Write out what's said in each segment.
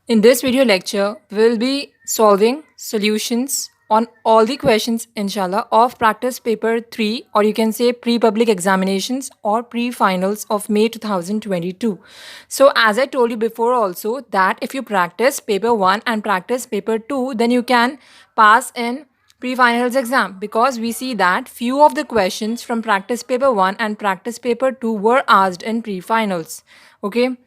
In this video lecture, we will be solving solutions on all the questions, inshallah, of practice paper 3, or you can say pre-public examinations or pre-finals of May 2022. So as I told you before also that if you practice paper 1 and practice paper 2, then you can pass in pre-finals exam, because we see that few of the questions from practice paper 1 and practice paper 2 were asked in pre-finals. Okay,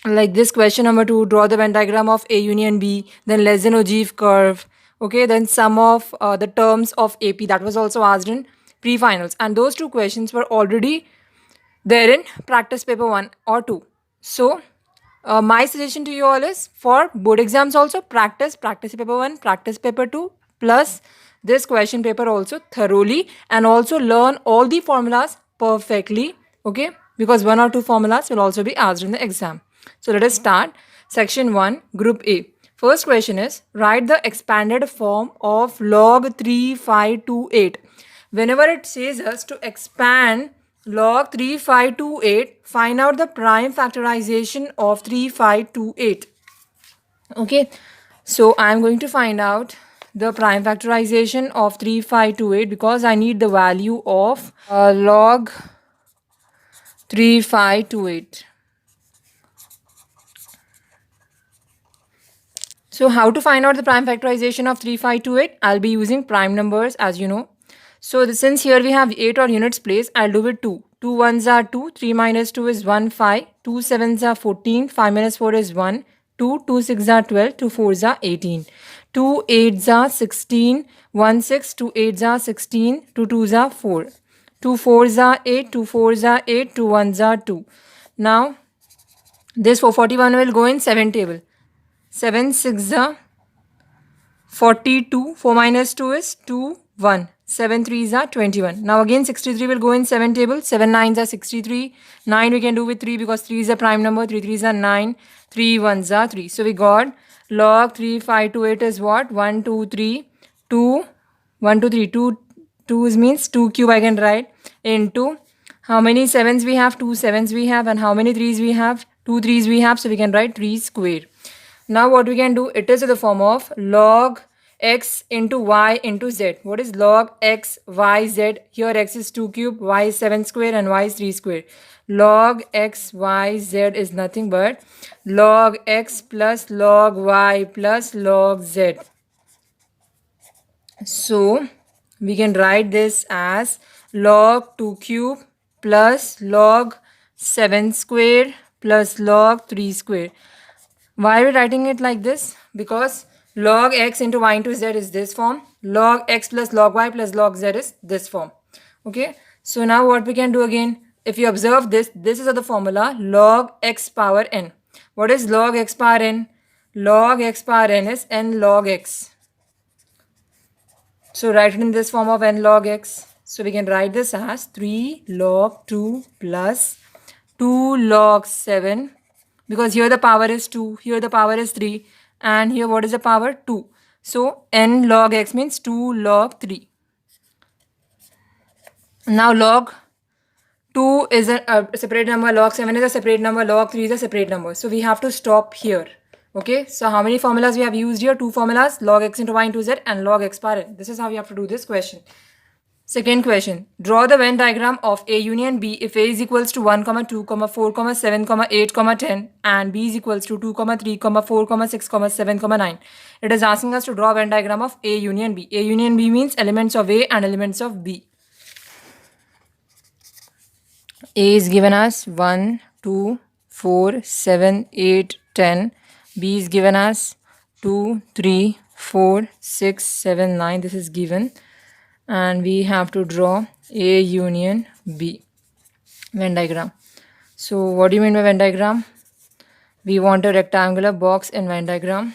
like this question number 2, draw the Venn diagram of A union B, then less than ogive curve. Okay, then sum of the terms of AP, that was also asked in pre-finals, and those two questions were already there in practice paper 1 or 2. So my suggestion to you all is, for board exams also, practice paper 1, practice paper 2, plus this question paper also thoroughly, and also learn all the formulas perfectly. Okay, because one or two formulas will also be asked in the exam. So let us start. Section 1, Group A. First question is, write the expanded form of log 3528. Whenever it says us to expand log 3528, find out the prime factorization of 3528. Okay, so I'm going to find out the prime factorization of 3528, because I need the value of log 3528. So how to find out the prime factorization of 3528? I'll be using prime numbers, as you know. So since here we have 8 or units place, I'll do with 2. 2 ones are 2, 3 minus 2 is 1, 5, 2 sevens are 14, 5 minus 4 is 1, 2, 2 six are 12, 2 fours are 18, 2 eights are 16, 1 6, 2 eights are 16, 2 twos are 4, 2 fours are 8, 2 fours are 8, 2 ones are 2. Now this 441 will go in 7 table. 7 6 are 42, 4 minus 2 is 2, 1. 7 3s are 21. Now again 63 will go in 7 table. 7 9s are 63. 9 we can do with 3, because 3 is a prime number. 3 3s are 9. 3 1s are 3. So we got log 3528 is what? 1 2 3 2 1 2 3 2 2 means 2 cube I can write, into how many 7s we have? 2 7s we have. And how many 3s we have? 2 3s we have. So we can write 3 square. Now what we can do, it is in the form of log x into y into z. What is log x, y, z? Here x is 2 cube, y is 7 square, and y is 3 square. Log x, y, z is nothing but log x plus log y plus log z. So we can write this as log 2 cube plus log 7 square plus log 3 square. Why are we writing it like this? Because log x into y into z is this form. Log x plus log y plus log z is this form. Okay. So now what we can do again? If you observe this, this is the formula log x power n. What is log x power n? Log x power n is n log x. So write it in this form of n log x. So we can write this as 3 log 2 plus 2 log 7, because here the power is 2, here the power is 3, and here what is the power? 2. So n log x means 2 log 3. Now log 2 is a separate number, log 7 is a separate number, log 3 is a separate number. So we have to stop here. Okay, so how many formulas we have used here? 2 formulas, log x into y into z and log x power n. This is how you have to do this question. Second question, draw the Venn diagram of A union B if A is equals to 1, 2, 4, 7, 8, 10 and B is equals to 2, 3, 4, 6, 7, 9. It is asking us to draw a Venn diagram of A union B. A union B means elements of A and elements of B. A is given as 1, 2, 4, 7, 8, 10. B is given as 2, 3, 4, 6, 7, 9. This is given. And we have to draw A union B Venn diagram. So what do you mean by Venn diagram? We want a rectangular box in Venn diagram.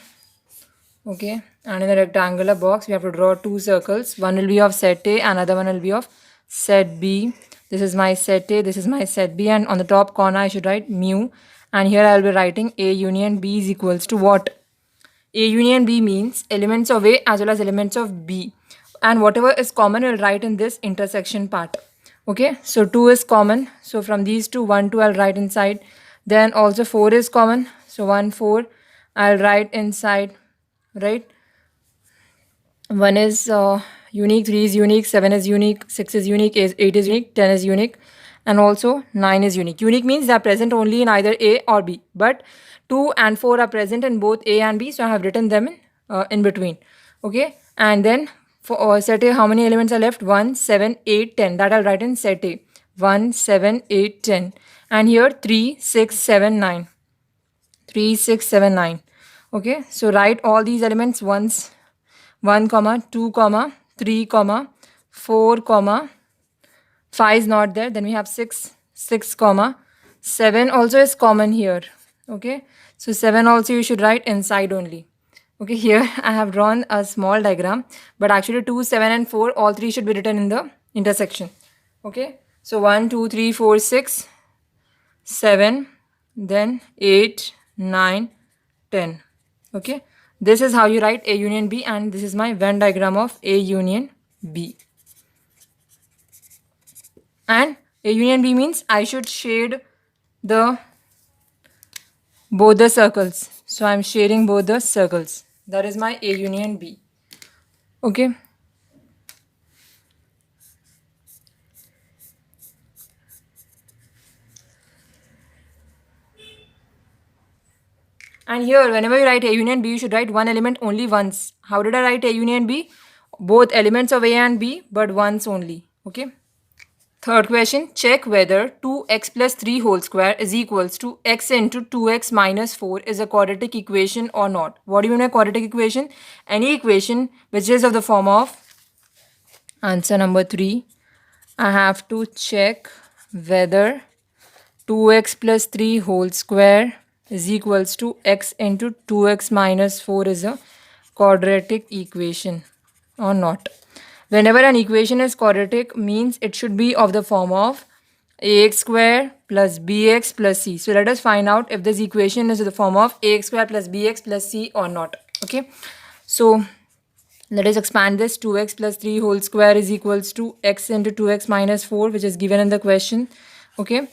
Okay, and in the rectangular box we have to draw 2 circles. One will be of set A, another one will be of set B. This is my set A, this is my set B, and on the top corner I should write mu, and here I will be writing A union B is equals to what? A union B means elements of A as well as elements of B, and whatever is common we'll write in this intersection part. Okay, so 2 is common, so from these two 1 2 I'll write inside. Then also 4 is common, so 1 4, I'll write inside, right? 1 is unique, 3 is unique, 7 is unique, 6 is unique, 8 is unique, 10 is unique, and also 9 is unique. Unique means they are present only in either A or B, but 2 and 4 are present in both A and B, so I have written them in between. Okay, and then for set A, how many elements are left? 1, 7, 8, 10. That I'll write in set A. 1, 7, 8, 10. And here 3, 6, 7, 9. 3, 6, 7, 9. Okay, so write all these elements once. 1, 2, 3, 4, 5 is not there. Then we have 6, 7 also is common here. Okay, so 7 also you should write inside only. Okay, here I have drawn a small diagram, but actually 2, 7 and 4, all three should be written in the intersection. Okay, so 1, 2, 3, 4, 6, 7, then 8, 9, 10. Okay, this is how you write A union B, and this is my Venn diagram of A union B. And A union B means I should shade both the circles. So I'm shading both the circles. That is my A union B. Okay. And here, whenever you write A union B, you should write one element only once. How did I write A union B? Both elements of A and B, but once only. Okay. Third question, check whether 2x plus 3 whole square is equals to x into 2x minus 4 is a quadratic equation or not. What do you mean by quadratic equation? Any equation which is of the form of, answer number 3, I have to check whether 2x plus 3 whole square is equals to x into 2x minus 4 is a quadratic equation or not. Whenever an equation is quadratic, means it should be of the form of ax square plus bx plus c. So let us find out if this equation is of the form of ax square plus bx plus c or not. Okay, so let us expand this. 2x plus 3 whole square is equals to x into 2x minus 4, which is given in the question. Okay,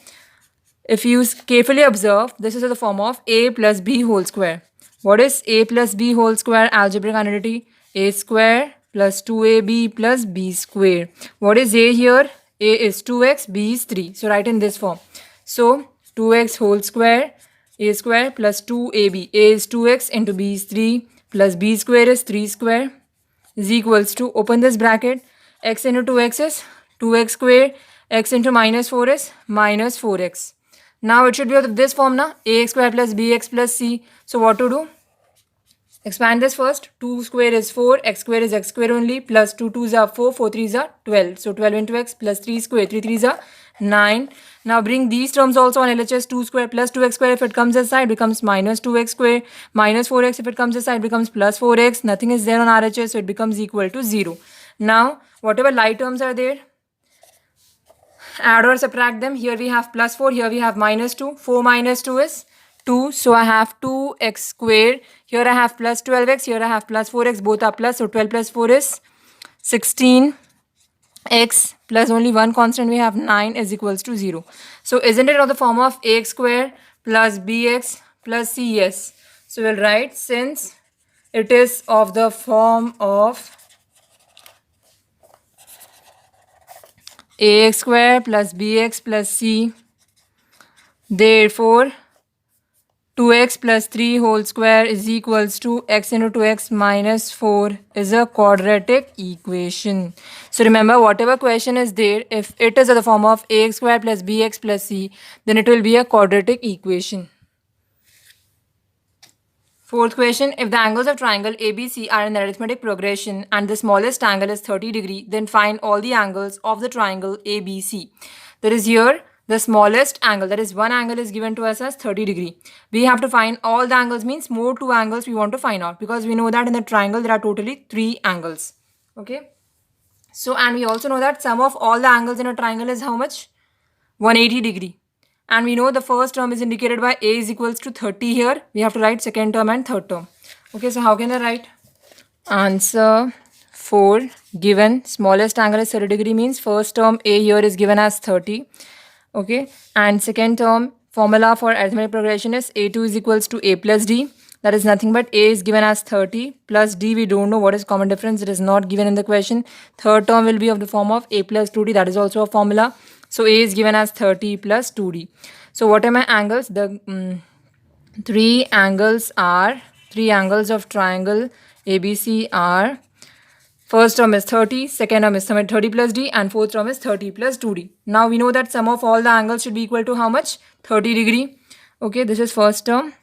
if you carefully observe, this is of the form of a plus b whole square. What is a plus b whole square algebraic identity? A square plus 2ab plus b square. What is a here? A is 2x, b is 3. So write in this form. So 2x whole square, a square plus 2ab. A is 2x into b is 3 plus b square is 3 square is equals to, open this bracket, x into 2x is 2x square, x into minus 4 is minus 4x. Now it should be of this form now, ax square plus bx plus c. So what to do? Expand this first. 2 square is 4, x square is x square only, plus 2 2s are 4, 4 3s are 12. So 12 into x plus 3 square, 3 3s are 9. Now bring these terms also on LHS. 2 square plus 2x square if it comes this side becomes minus 2x square. Minus 4x if it comes this side becomes plus 4x. Nothing is there on RHS, so it becomes equal to 0. Now whatever like terms are there, add or subtract them. Here we have plus 4, here we have minus 2. 4 minus 2 is 2. So I have 2x square. Here I have plus 12x. Here I have plus 4x. Both are plus. So 12 plus 4 is 16x plus only one constant we have 9 is equals to 0. So isn't it of the form of ax square plus bx plus c? Yes. So we'll write, since it is of the form of ax square plus bx plus c, therefore 2x plus 3 whole square is equals to x into 2x minus 4 is a quadratic equation. So remember, whatever question is there, if it is of the form of ax square plus bx plus c, then it will be a quadratic equation. Fourth question, if the angles of triangle ABC are in arithmetic progression and the smallest angle is 30 degree, then find all the angles of the triangle ABC. That is, here the smallest angle, that is one angle, is given to us as 30 degree. We have to find all the angles, means more two angles we want to find out, because we know that in the triangle there are totally 3 angles. Okay. So, and we also know that sum of all the angles in a triangle is how much? 180 degree. And we know the first term is indicated by a is equals to 30 here. We have to write second term and third term. Okay, so how can I write? Answer 4, given smallest angle is 30 degree, means first term a here is given as 30. Okay, and second term, formula for arithmetic progression is a2 is equals to a plus d. that is nothing but a is given as 30 plus d, we don't know what is common difference, it is not given in the question. Third term will be of the form of a plus 2d, that is also a formula. So a is given as 30 plus 2d. So what are my angles? The three angles of triangle ABC are, first term is 30, second term is 30 plus d, and fourth term is 30 plus 2d. Now we know that sum of all the angles should be equal to how much? 30 degree. Okay, this is first term,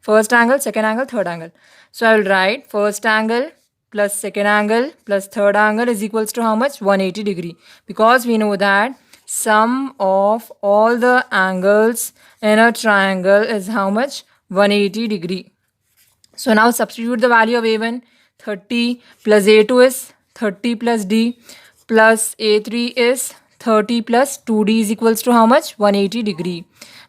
first angle, second angle, third angle. So I will write first angle plus second angle plus third angle is equals to how much? 180 degree. Because we know that sum of all the angles in a triangle is how much? 180 degree. So now substitute the value of a1, 30 plus a2 is 30 plus d plus a3 is 30 plus 2d is equals to how much? 180 degree.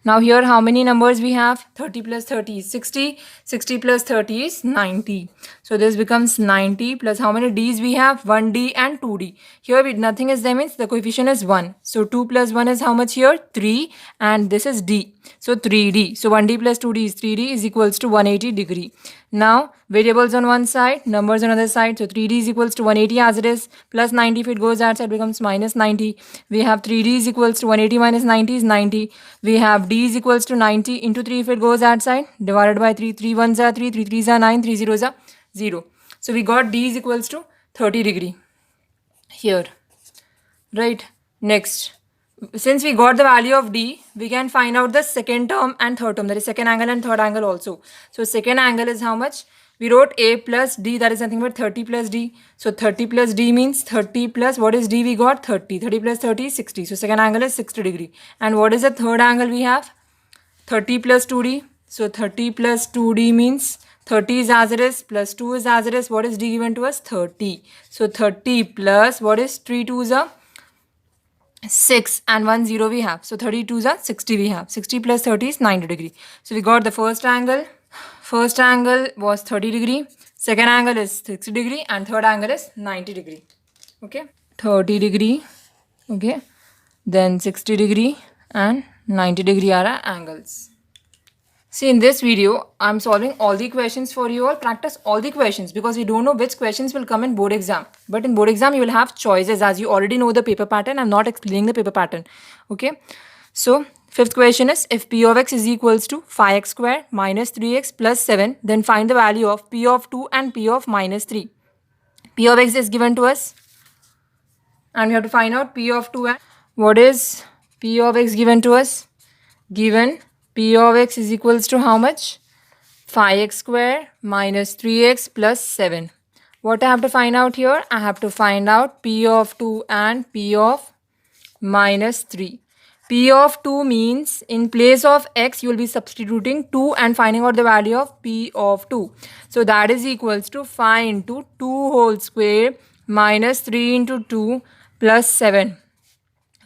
Now here how many numbers we have? 30 plus 30 is 60, 60 plus 30 is 90. So this becomes 90 plus how many d's we have? 1d and 2d. Here nothing is there, means the coefficient is 1. So 2 plus 1 is how much here? 3, and this is d. So 3d. So 1d plus 2d is 3d is equals to 180 degree. Now variables on one side, numbers on other side. So 3d is equals to 180 as it is, plus 90 if it goes outside becomes minus 90. We have 3d is equals to 180 minus 90 is 90. We have d is equals to 90 into 3 if it goes outside, divided by 3. 3 1s are 3, 3 3s are 9, 3 0s are 0. So we got d is equals to 30 degree here. Right. Next, since we got the value of d, we can find out the second term and third term, that is second angle and third angle also. So second angle is how much? We wrote a plus d, that is nothing but 30 plus d. So 30 plus d means 30 plus, what is d we got? 30. 30 plus 30 is 60. So second angle is 60 degree. And what is the third angle we have? 30 plus 2d. So 30 plus 2d means 30 is as it is plus 2 is as it is. What is d given to us? 30. So 30 plus, what is 3 2s are 6 and 1 0 we have. So 32s are 60 we have. 60 plus 30 is 90 degree. So we got the first angle. First angle was 30 degree. Second angle is 60 degree. And third angle is 90 degree. Okay. 30 degree. Okay. Then 60 degree and 90 degree are our angles. See, in this video, I'm solving all the questions for you all. Practice all the questions because we don't know which questions will come in board exam. But in board exam, you will have choices as you already know the paper pattern. I'm not explaining the paper pattern. Okay. So, fifth question is, if p of x is equals to 5x square minus 3x plus 7, then find the value of p of 2 and p of minus 3. P of x is given to us. And we have to find out p of 2 and what is p of x given to us? Given p of x is equals to how much? 5x square minus 3x plus 7. What I have to find out here? I have to find out p of 2 and p of minus 3. P of 2 means in place of x you will be substituting 2 and finding out the value of p of 2. So that is equals to 5 into 2 whole square minus 3 into 2 plus 7.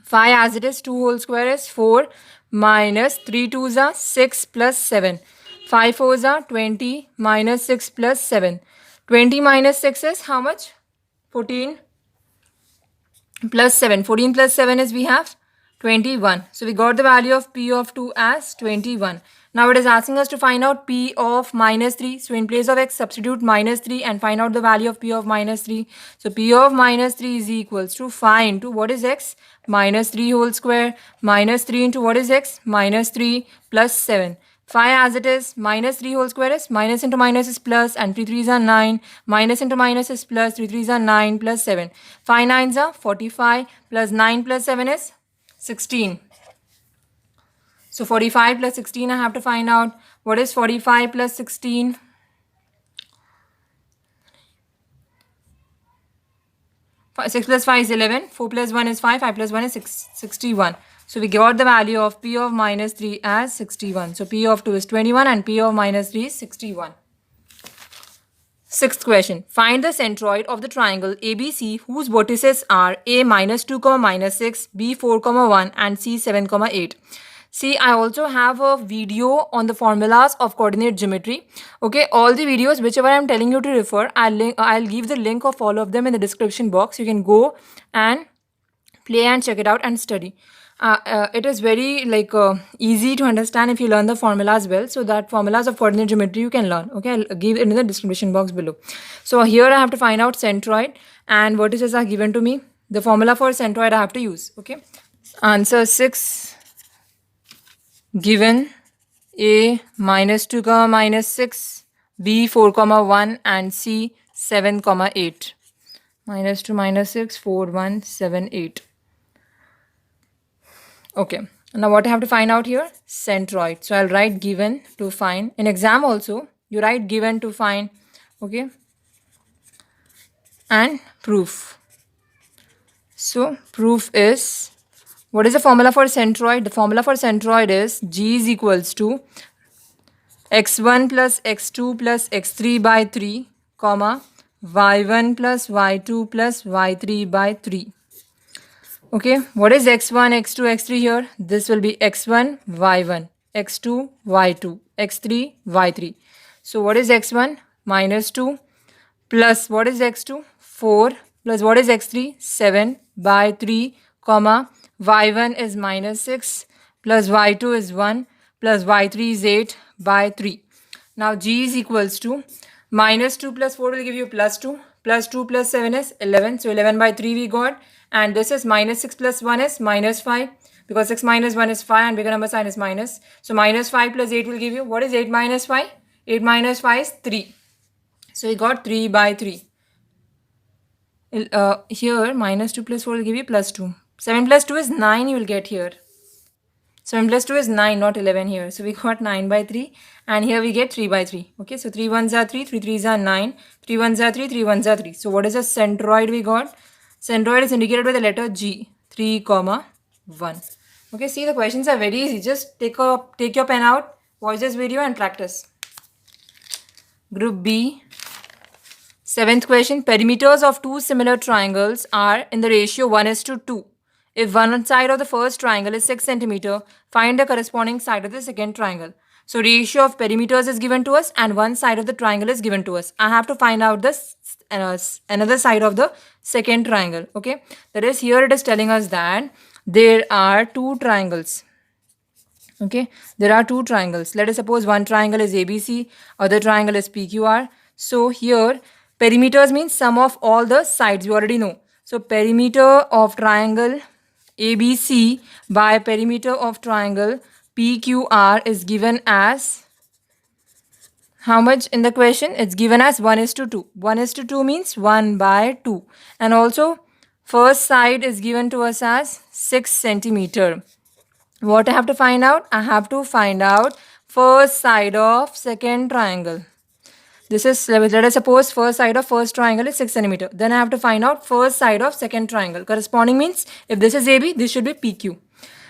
5 as it is, 2 whole square is 4 minus 3 2s are 6 plus 7. 5 4s are 20 minus 6 plus 7. 20 minus 6 is how much? 14 plus 7. 14 plus 7 is we have 21. So we got the value of p of 2 as 21. Now it is asking us to find out p of minus 3. So in place of x, substitute minus 3 and find out the value of p of minus 3. So p of minus 3 is equals to 5 into what is x? Minus 3 whole square minus 3 into what is x? Minus 3 plus 7. 5 as it is, minus 3 whole square is minus into minus is plus and 3 3s are 9. Minus into minus is plus, 3 3s are 9 plus 7. 5 9s are 45 plus 9 plus 7 is 16. So 45 plus 16 I have to find out. What is 45 plus 16? 6 plus 5 is 11. 4 plus 1 is 5. 5 plus 1 is 61. So we got the value of p of minus 3 as 61. So p of 2 is 21 and p of minus 3 is 61. Sixth question. Find the centroid of the triangle ABC whose vertices are A minus 2, minus 6, B 4, 1 and C 7, 8. See, I also have a video on the formulas of coordinate geometry. Okay, all the videos, whichever I am telling you to refer, I'll give the link of all of them in the description box. You can go and play and check it out and study. It is very easy to understand if you learn the formulas well. So that formulas of coordinate geometry you can learn. Okay, I'll give it in the description box below. So here I have to find out centroid and vertices are given to me. The formula for centroid I have to use. Okay, answer 6 given. A -2 comma -6, B 4 comma 1 and C 7 comma 8. -2 -6 4 1 7 8. Okay, now what I have to find out here? Centroid. So I'll write given to find. In exam also, you write given to find. Okay, and proof. So proof is, what is the formula for centroid? The formula for centroid is G is equals to x1 plus x2 plus x3 by 3, comma, y1 plus y2 plus y3 by 3. Okay, what is x1, x2, x3 here? This will be x1, y1, x2, y2, x3, y3. So what is x1? -2 plus what is x2? 4 plus what is x3? 7 by 3, comma, y1 is -6 plus y2 is 1 plus y3 is 8 by 3. Now G is equals to -2 plus 4 will give you +2, +2 plus 7 is 11. So 11 by 3 we got, and this is -6 plus 1 is -5, because 6 minus 1 is 5 and bigger number sign is minus. So -5 plus 8 will give you, what is 8 minus 5? 8 minus 5 is 3. So we got 3 by 3. Here -2 plus 4 will give you +2. 7 plus 2 is 9 you will get here. 7 plus 2 is 9, not 11 here. So we got 9 by 3, and here we get 3 by 3. Okay, so 3 ones are 3, 3 threes are 9, 3 ones are 3, 3 ones are 3. So what is a centroid we got? Centroid is indicated by the letter G, 3 comma 1. Okay, see, the questions are very easy. Just take your pen out, watch this video and practice. Group B. 7th question. Perimeters of two similar triangles are in the ratio 1:2. If one side of the first triangle is 6 cm, find the corresponding side of the second triangle. So ratio of perimeters is given to us and one side of the triangle is given to us. I have to find out this another side of the second triangle. Okay, that is, here it is telling us that there are two triangles. Okay, there are two triangles. Let us suppose one triangle is ABC, other triangle is PQR. So here perimeters means sum of all the sides, you already know. So perimeter of triangle ABC by perimeter of triangle PQR is given as how much in the question? It's given as 1:2. 1:2 means 1 by 2. And also first side is given to us as 6 centimeter. What I have to find out? I have to find out first side of second triangle. This is, let us suppose first side of first triangle is 6 cm. Then I have to find out first side of second triangle. Corresponding means if this is AB, this should be PQ.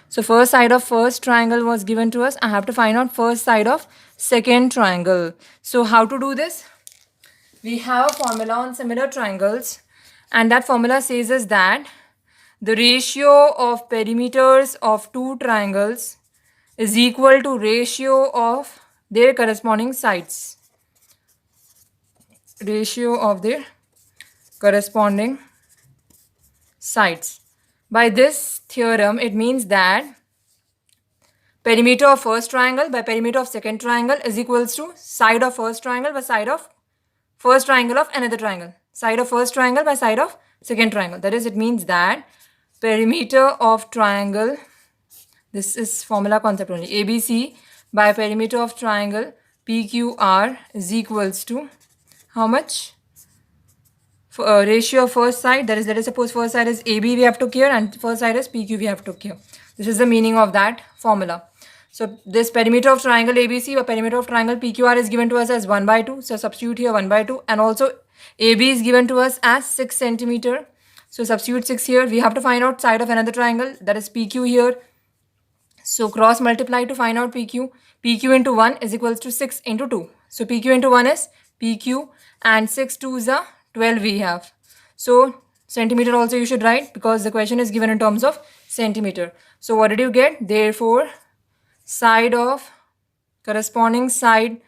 So first side of first triangle was given to us. I have to find out first side of second triangle. So how to do this? We have a formula on similar triangles, and that formula says is that the ratio of perimeters of two triangles is equal to ratio of their corresponding sides. Ratio of their corresponding sides. By this theorem, it means that perimeter of first triangle by perimeter of second triangle is equals to side of first triangle by side of first triangle of another triangle. Side of first triangle by side of second triangle. That is, it means that perimeter of triangle, this is formula concept only, ABC by perimeter of triangle PQR is equals to how much? Ratio of first side, that is, let us suppose first side is AB we have took here and first side is PQ we have took here. This is the meaning of that formula. So this perimeter of triangle ABC or perimeter of triangle PQR is given to us as 1 by 2. So substitute here 1 by 2, and also AB is given to us as 6 centimeter. So substitute 6 here. We have to find out side of another triangle, that is PQ here. So cross multiply to find out PQ. PQ into 1 is equals to 6 into 2. So PQ into 1 is PQ, and 6 2s are 12 we have. So centimeter also you should write because the question is given in terms of centimeter. So what did you get? Therefore, side of corresponding side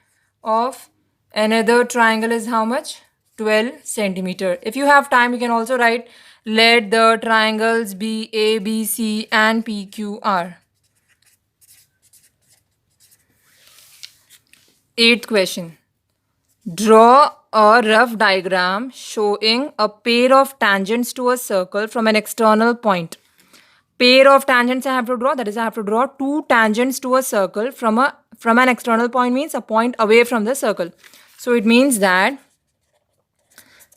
of another triangle is how much? 12 centimeter. If you have time, you can also write Let the triangles be ABC and PQR. Eighth question. Draw a rough diagram showing a pair of tangents to a circle from an external point. Pair of tangents I have to draw, that is I have to draw two tangents to a circle from an external point, means a point away from the circle. So it means that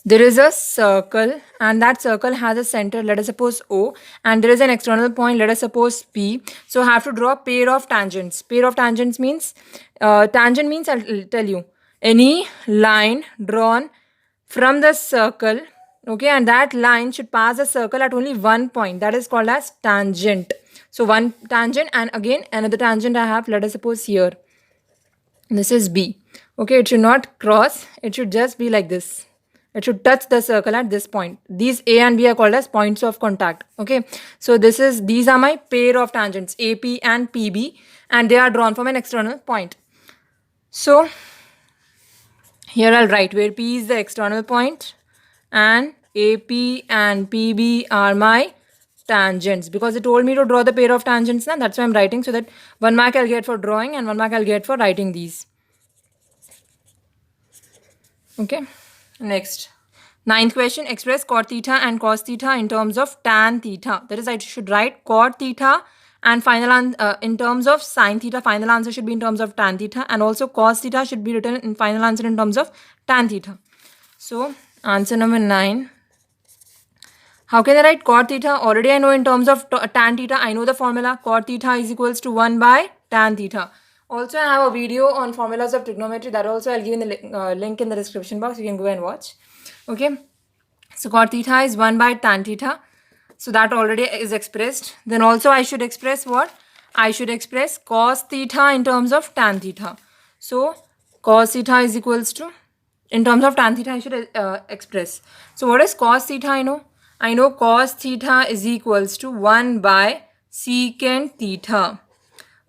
there is a circle and that circle has a center, let us suppose O, and there is an external point, let us suppose P. So I have to draw pair of tangents. Pair of tangents means, tangent means, I'll tell you, any line drawn from the circle, okay, and that line should pass the circle at only one point, that is called as tangent. So one tangent and again another tangent I have, let us suppose here, this is B, okay, it should not cross, it should just be like this. It should touch the circle at this point. These A and B are called as points of contact. Okay. So these are my pair of tangents, AP and PB, and they are drawn from an external point. So here I'll write where P is the external point and AP and PB are my tangents, because it told me to draw the pair of tangents now. That's why I'm writing, so that 1 mark I'll get for drawing and 1 mark I'll get for writing these. Okay. Next, ninth question. Express cot theta and cos theta in terms of tan theta. That is, I should write cot theta and in terms of sin theta. Final answer should be in terms of tan theta, and also cos theta should be written in final answer in terms of tan theta. So answer number 9. How can I write cot theta? Already I know in terms of tan theta. I know the formula. Cot theta is equals to 1 by tan theta. Also, I have a video on formulas of trigonometry that also I'll give in the link in the description box. You can go and watch. Okay. So cot theta is 1 by tan theta. So that already is expressed. Then also I should express what? I should express cos theta in terms of tan theta. So cos theta is equals to, in terms of tan theta I should express. So what is cos theta? I know cos theta is equals to 1 by secant theta.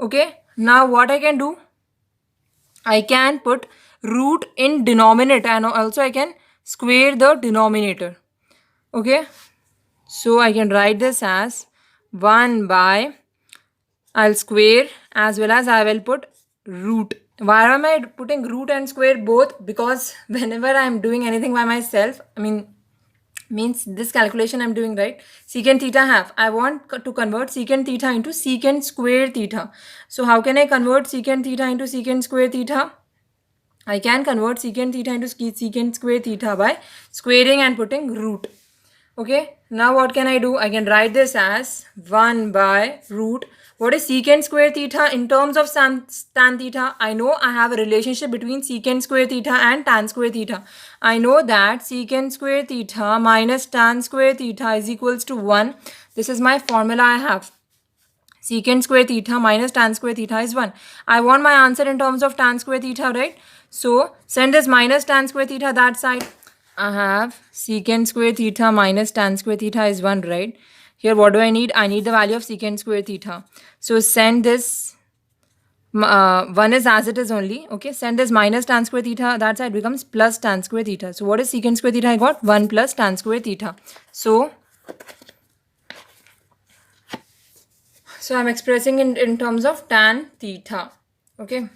Okay. Now what I can do? I can put root in denominator and also I can square the denominator. Okay. So I can write this as 1 by, I'll square as well as I will put root. Why am I putting root and square both? Because whenever I am doing anything by myself, means this calculation I'm doing, right? Secant theta half. I want to convert secant theta into secant square theta. So how can I convert secant theta into secant square theta? I can convert secant theta into secant square theta by squaring and putting root. Okay. Now what can I do? I can write this as 1 by root. What is secant square theta in terms of tan theta? I know I have a relationship between secant square theta and tan square theta. I know that secant square theta minus tan square theta is equals to 1. This is my formula I have. Secant square theta minus tan square theta is 1. I want my answer in terms of tan square theta, right? So send this minus tan square theta that side. I have secant square theta minus tan square theta is 1, right? Here what do I need? I need the value of secant square theta. So send this, 1 is as it is only. Okay, send this minus tan square theta that side becomes plus tan square theta. So what is secant square theta? I got 1 plus tan square theta. So I'm expressing in terms of tan theta. Okay.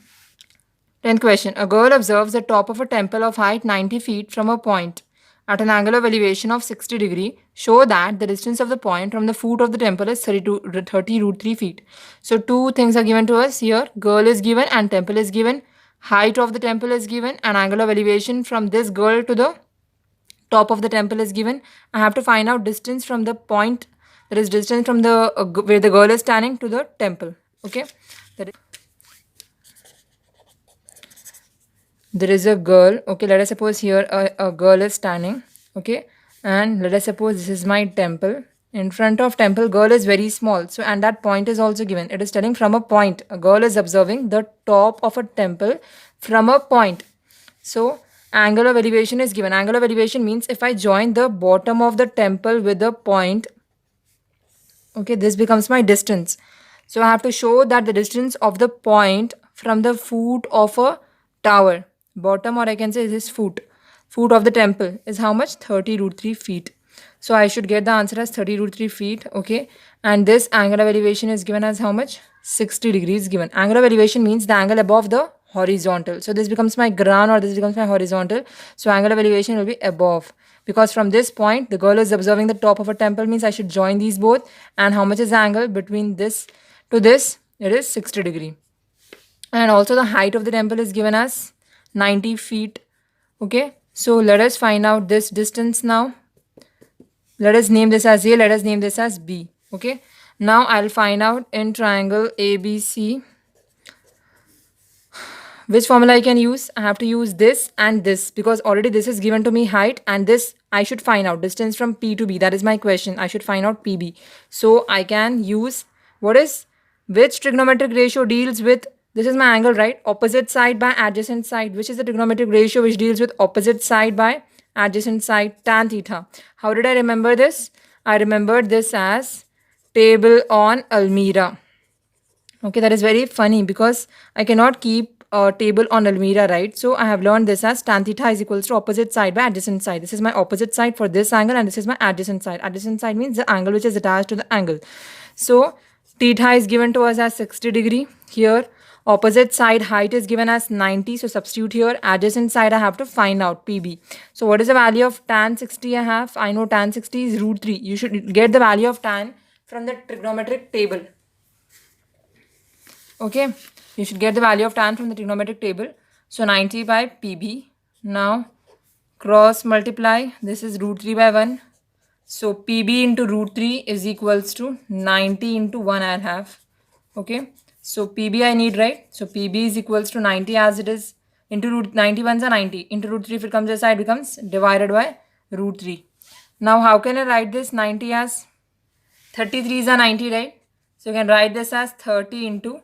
10th question. A girl observes the top of a temple of height 90 feet from a point at an angle of elevation of 60 degree. Show that the distance of the point from the foot of the temple is 30 root 3 feet. So two things are given to us here. Girl is given and temple is given. Height of the temple is given and angle of elevation from this girl to the top of the temple is given. I have to find out distance from the point, that is distance from the where the girl is standing to the temple. Okay. There is a girl. Okay, let us suppose here a girl is standing. Okay, and let us suppose this is my temple. In front of temple, girl is very small. So, and that point is also given. It is telling from a point. A girl is observing the top of a temple from a point. So, angle of elevation is given. Angle of elevation means if I join the bottom of the temple with the point, okay, this becomes my distance. So, I have to show that the distance of the point from the foot of a tower, bottom, or I can say this foot of the temple is how much? 30 root 3 feet. So I should get the answer as 30 root 3 feet. Okay. And this angle of elevation is given as how much? 60 degrees given. Angle of elevation means the angle above the horizontal. So this becomes my ground or this becomes my horizontal. So angle of elevation will be above. Because from this point, the girl is observing the top of a temple, means I should join these both. And how much is the angle between this to this? It is 60 degree. And also the height of the temple is given as 90 feet. Okay. So let us find out this distance now. Let us name this as A, let us name this as B. Okay. Now I'll find out in triangle ABC which formula I can use. I have to use this and this because already this is given to me height, and this I should find out distance from P to B. That is my question. I should find out PB. So I can use which trigonometric ratio deals with, this is my angle, right? Opposite side by adjacent side. Which is the trigonometric ratio which deals with opposite side by adjacent side? Tan theta. How did I remember this? I remembered this as table on Almira. Okay, that is very funny because I cannot keep a table on Almira, right? So I have learned this as tan theta is equals to opposite side by adjacent side. This is my opposite side for this angle and this is my adjacent side. Adjacent side means the angle which is attached to the angle. So theta is given to us as 60 degree. Here opposite side height is given as 90. So substitute here. Adjacent side I have to find out PB. So what is the value of tan 60 I have? I know tan 60 is root 3. You should get the value of tan from the trigonometric table. Okay, you should get the value of tan from the trigonometric table. So 90 by PB. Now cross multiply. This is root 3 by 1. So PB into root 3 is equals to 90 into 1 I have. Okay, so PB I need, right? So PB is equals to 90 as it is into root 91s are 90. Into root 3 if it comes aside becomes divided by root 3. Now how can I write this 90 as 33s are 90, right? So you can write this as 30 into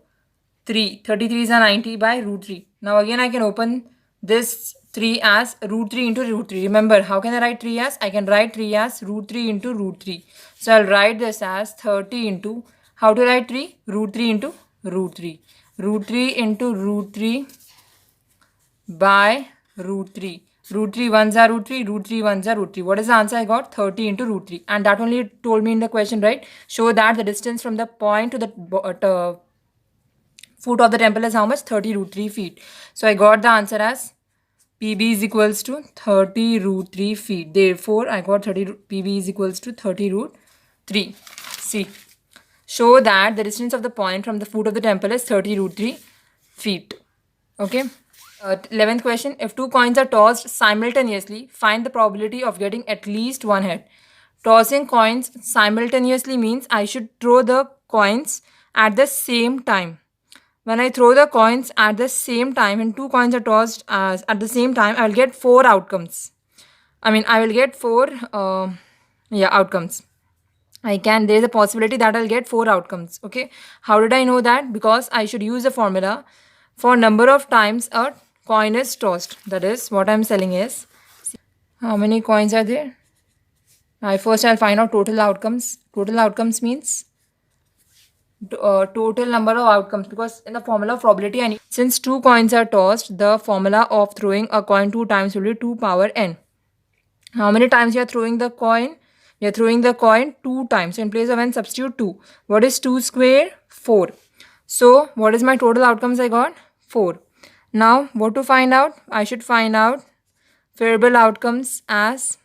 3. 33s are 90 by root 3. Now again I can open this 3 as root 3 into root 3. Remember, how can I write 3 as? I can write 3 as root 3 into root 3. So I'll write this as 30 into, how to write 3? Root 3 into root 3. Root 3 into root 3 by root 3. Root 3 ones are root 3, root 3 ones are root 3. What is the answer I got? 30 into root 3. And that only told me in the question, right? Show that the distance from the point to the foot of the temple is how much? 30 root 3 feet. So I got the answer as PB is equals to 30 root 3 feet. Therefore, I got PB is equals to 30 root 3. See, show that the distance of the point from the foot of the temple is 30 root 3 feet. Okay. 11th question. If two coins are tossed simultaneously, find the probability of getting at least one head. Tossing coins simultaneously means I should throw the coins at the same time. When I throw the coins at the same time and two coins are tossed at the same time, I will get 4 outcomes. I will get 4 outcomes. There is a possibility that I'll get 4 outcomes. Okay. How did I know that? Because I should use the formula for number of times a coin is tossed. That is what I'm saying is, how many coins are there? First I'll find out total outcomes. Total outcomes means total number of outcomes, because in the formula of probability I need, since 2 coins are tossed, the formula of throwing a coin 2 times will be 2 power n. How many times you are throwing the coin? You are throwing the coin 2 times. So in place of n, substitute 2. What is 2 square? 4. So what is my total outcomes I got? 4. Now what to find out? I should find out favorable outcomes as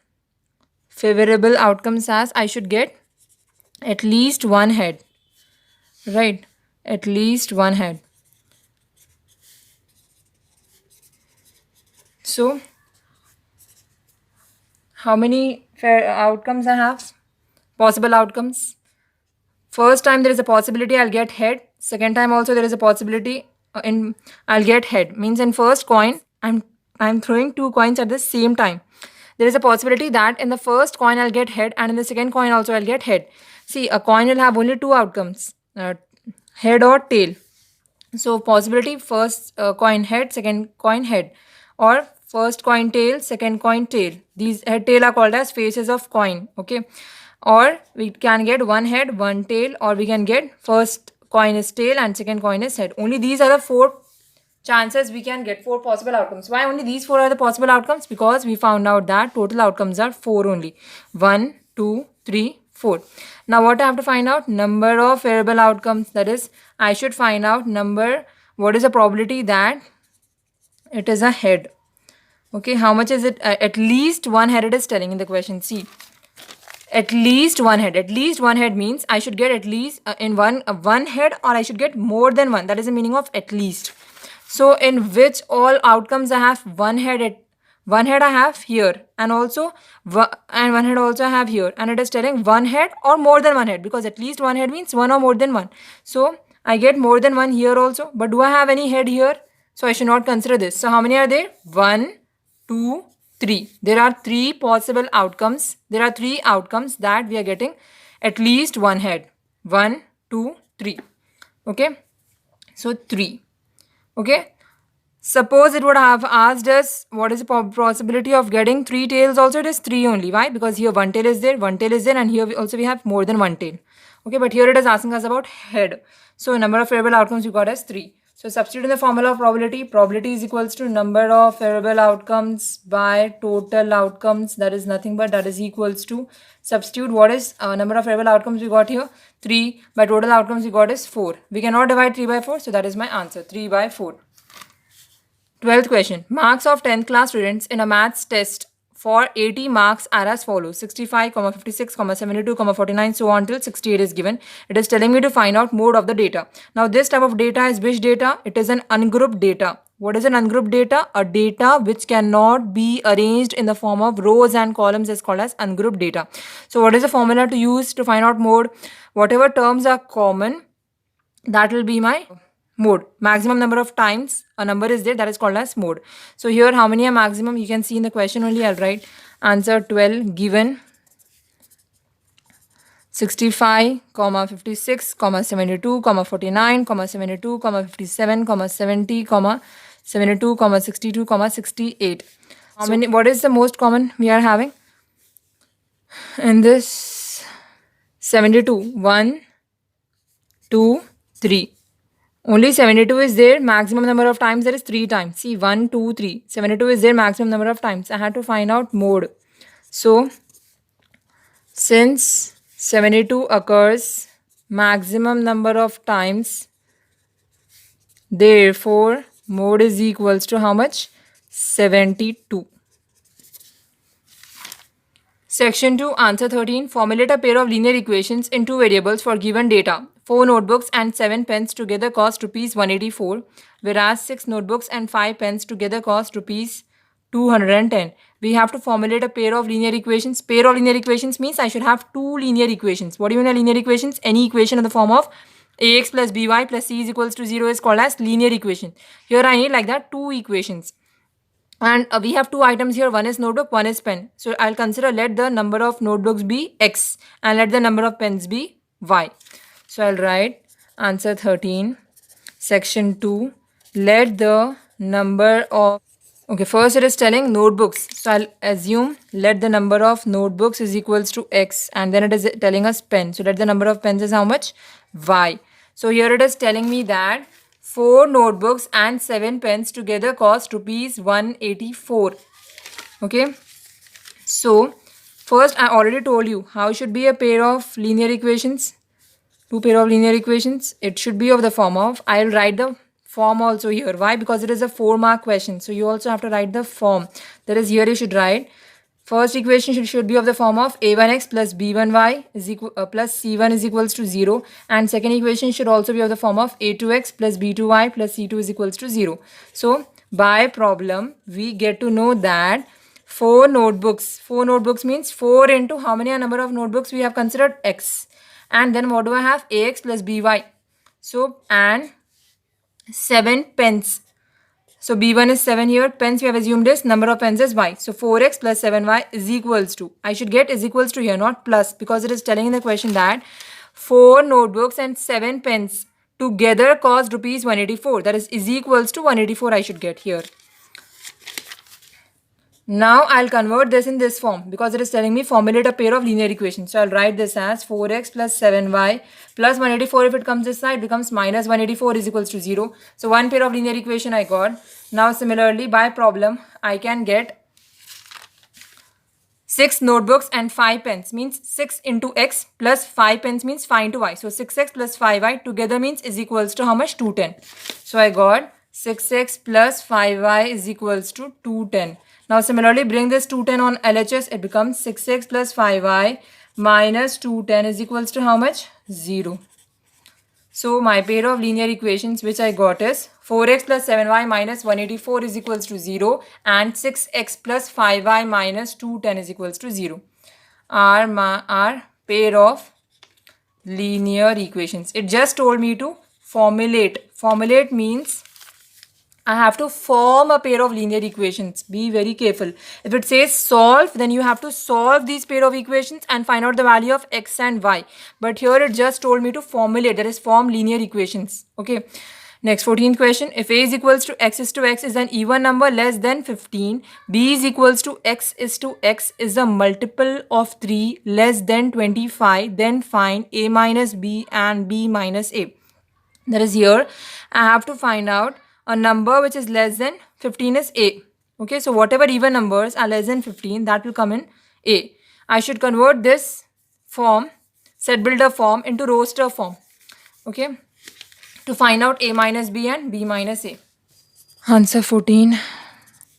I should get at least one head. Right, at least one head. So how many outcomes I have? Possible outcomes. First time there is a possibility I'll get head. Second time also there is a possibility I'll get head. Means in first coin I'm throwing 2 coins at the same time. There is a possibility that in the first coin I'll get head and in the second coin also I'll get head. See, a coin will have only 2 outcomes. Head or tail. So possibility, first coin head, second coin head, or first coin tail, second coin tail. These head tail are called as faces of coin. Okay, or we can get one head, one tail, or we can get first coin is tail and second coin is head. Only these are the 4 chances we can get 4 possible outcomes. Why only these 4 are the possible outcomes? Because we found out that total outcomes are 4 only. 1, 2, 3, 4. Now what I have to find out? Number of variable outcomes. That is, I should find out what is the probability that it is a head. Okay, how much is it? At least one head it is telling in the question. See, at least one head. At least one head means I should get at least in one head, or I should get more than one. That is the meaning of at least. So in which all outcomes I have one head I have here, and also one head also I have here, and it is telling one head or more than one head, because at least one head means one or more than one. So I get more than one here also, but do I have any head here? So I should not consider this. So how many are there? 1, 2, 3. There are 3 possible outcomes. There are 3 outcomes that we are getting at least one head. 1, 2, 3. Okay. So 3. Okay. Suppose it would have asked us what is the possibility of getting 3 tails also. It is 3 only. Why? Because here one tail is there, and here we have more than one tail. Okay, but here it is asking us about head. So number of variable outcomes we got as 3. So substitute in the formula of probability. Probability is equals to number of variable outcomes by total outcomes. That is nothing but that is equals to, substitute what is number of variable outcomes we got here? 3 by total outcomes we got is 4. We cannot divide 3 by 4. So that is my answer, 3 by 4. 12th question. Marks of 10th class students in a maths test for 80 marks are as follows: 65, 56, 72, 49, so on till 68 is given. It is telling me to find out mode of the data. Now this type of data is which data? It is an ungrouped data. What is an ungrouped data? A data which cannot be arranged in the form of rows and columns is called as ungrouped data. So what is the formula to use to find out mode? Whatever terms are common, that will be my mode. Maximum number of times a number is there, that is called as mode. So here how many are maximum? You can see in the question only. I'll write answer 12 given 65, 56, 72, 49, 72, 57, 70, 72, 62, 68. How many? What is the most common we are having in this? 72. 1, 2, 3. Only 72 is there. Maximum number of times there is 3 times. See, 1, 2, 3. 72 is there maximum number of times. I had to find out mode. So, since 72 occurs maximum number of times, therefore, mode is equals to how much? 72. Section 2, answer 13. Formulate a pair of linear equations in 2 variables for given data. 4 notebooks and 7 pens together cost rupees 184, whereas 6 notebooks and 5 pens together cost rupees 210. We have to formulate a pair of linear equations. Pair of linear equations means I should have 2 linear equations. What do you mean by linear equations? Any equation in the form of ax plus by plus c is equals to 0 is called as linear equation. Here I need like that 2 equations. And we have 2 items here. One is notebook, one is pen. So I'll consider let the number of notebooks be x and let the number of pens be y. So I'll write answer 13, section 2. Let the number of, okay, first it is telling notebooks. So I'll assume let the number of notebooks is equals to x, and then it is telling us pen. So let the number of pens is how much? Y. So here it is telling me that 4 notebooks and 7 pens together cost rupees 184. Okay. So first I already told you how should be a pair of linear equations. 2 pair of linear equations. It should be of the form of, I'll write the form also here. Why? Because it is a 4-mark question. So you also have to write the form. That is, here you should write first equation should be of the form of a1x plus b1y is equal plus c1 is equals to 0, and second equation should also be of the form of a2x plus b2y plus c2 is equals to 0. So by problem we get to know that 4 notebooks means 4 into how many number of notebooks we have considered? X. And then what do I have? Ax plus by. So, and 7 pens. So b1 is 7 here. Pens we have assumed is number of pens is y. So 4x plus 7y is equals to, I should get is equals to here, not plus, because it is telling in the question that 4 notebooks and 7 pens together cost rupees 184. That is equals to 184 I should get here. Now I'll convert this in this form because it is telling me formulate a pair of linear equations. So I'll write this as 4x plus 7y plus 184. If it comes this side, becomes minus 184 is equals to 0. So one pair of linear equation I got. Now similarly by problem, I can get 6 notebooks and 5 pens means 6 into x plus 5 pens means 5 into y. So 6x plus 5y together means is equals to how much? 210. So I got 6x plus 5y is equals to 210. Now similarly bring this 210 on LHS. It becomes 6x plus 5y minus 210 is equals to how much? 0. So my pair of linear equations which I got is 4x plus 7y minus 184 is equals to 0 and 6x plus 5y minus 210 is equals to 0 are pair of linear equations. It just told me to formulate. Formulate means I have to form a pair of linear equations. Be very careful. If it says solve, then you have to solve these pair of equations and find out the value of x and y. But here it just told me to formulate, that is form linear equations. Okay. Next 14th question. If a is equals to x is an even number less than 15, b is equals to x is a multiple of 3 less than 25, then find a minus b and b minus a. That is here I have to find out a number which is less than 15 is a. Okay, so whatever even numbers are less than 15, that will come in a. I should convert this form, set builder form, into roster form. Okay, to find out a minus b and b minus a. Answer 14.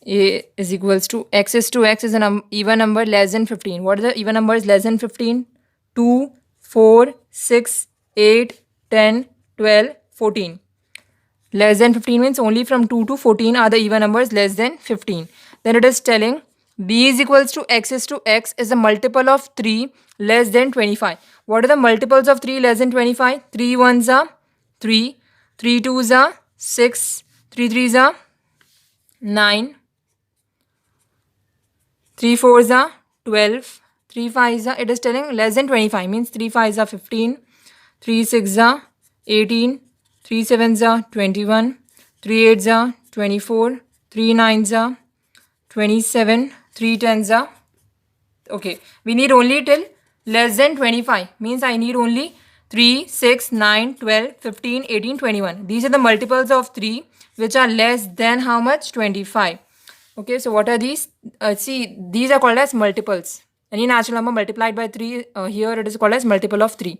A is equals to x is an even number less than 15. What are the even numbers less than 15? 2, 4, 6, 8, 10, 12, 14. Less than 15 means only from 2 to 14 are the even numbers less than 15. Then it is telling b is equals to x is a multiple of 3 less than 25. What are the multiples of 3 less than 25? 3 ones are 3, 3 twos are 6, 3 threes are 9, 3 fours are 12, 3 fives are, it is telling less than 25 means 3 fives are 15, 3 sixes are 18, 3 sevens are 21, 3 eights are 24, 3 nines are 27, 3 tens are, okay, we need only till less than 25 means I need only 3, 6, 9, 12, 15, 18, 21. These are the multiples of 3 which are less than how much? 25. Okay, so what are these? See, these are called as multiples. Any natural number multiplied by 3, here it is called as multiple of 3.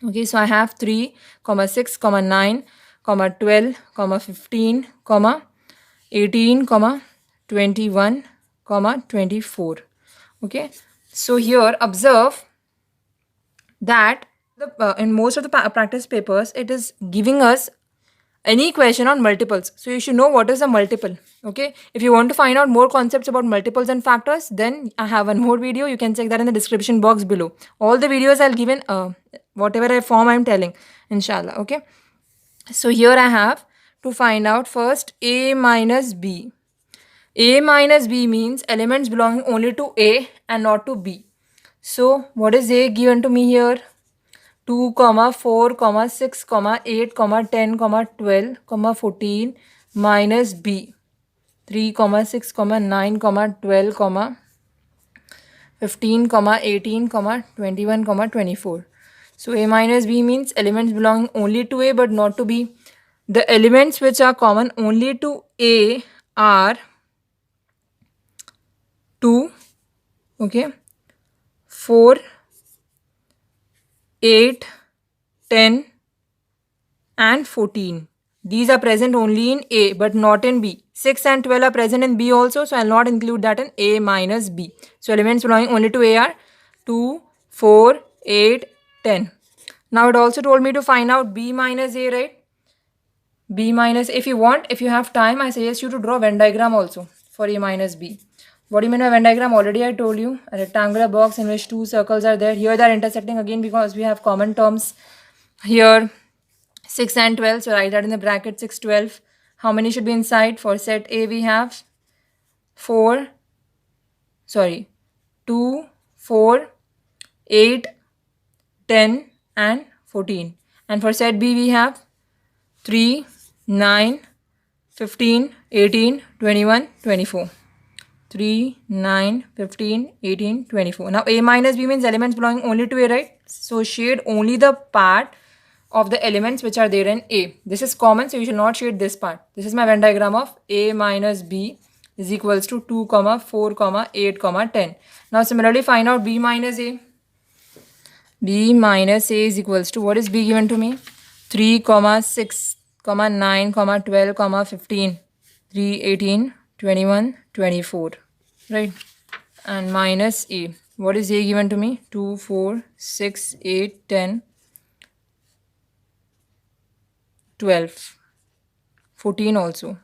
Okay, so I have 3, 6, 9, 12, 15, 18, 21, 24. Okay, so here observe that in most of the practice papers, it is giving us any question on multiples. So you should know what is a multiple. Okay, if you want to find out more concepts about multiples and factors, then I have one more video. You can check that in the description box below. All the videos I'll give in whatever form I'm telling, inshallah. Okay, so here I have to find out first a minus b. A minus b means elements belonging only to a and not to b. So what is a given to me here? 2, 4, 6, 8, 10, 12, 14 minus b. 3, 6, 9, 12, 15, 18, 21, 24. So a minus b means elements belonging only to a but not to b. The elements which are common only to a are 2, okay, 4, 8, 10 and 14. These are present only in A but not in B. 6 and 12 are present in B also, so I will not include that in A minus B. So elements belonging only to A are 2, 4, 8, 10. Now it also told me to find out B minus A, right? B minus, if you want, if you have time, I suggest you to draw Venn diagram also for A minus B. What do you mean by Venn diagram? Already I told you, a rectangular box in which two circles are there. Here they are intersecting again because we have common terms. Here 6 and 12, so write that in the bracket 6, 12. How many should be inside? For set A we have 2, 4, 8, 10 and 14. And for set B we have 3, 9, 15, 18, 21, 24. 3, 9, 15, 18, 24. Now A minus B means elements belonging only to A, right? So shade only the part of the elements which are there in A. This is common, so you should not shade this part. This is my Venn diagram of A minus B is equals to 2, 4, 8, 10. Now similarly find out B minus A. B minus A is equals to, what is B given to me? 3, 6, 9, 12, 15. 3, 18, 21, 24. Right? And minus A. What is A given to me? 2, 4, 6, 8, 10, 12, 14 also.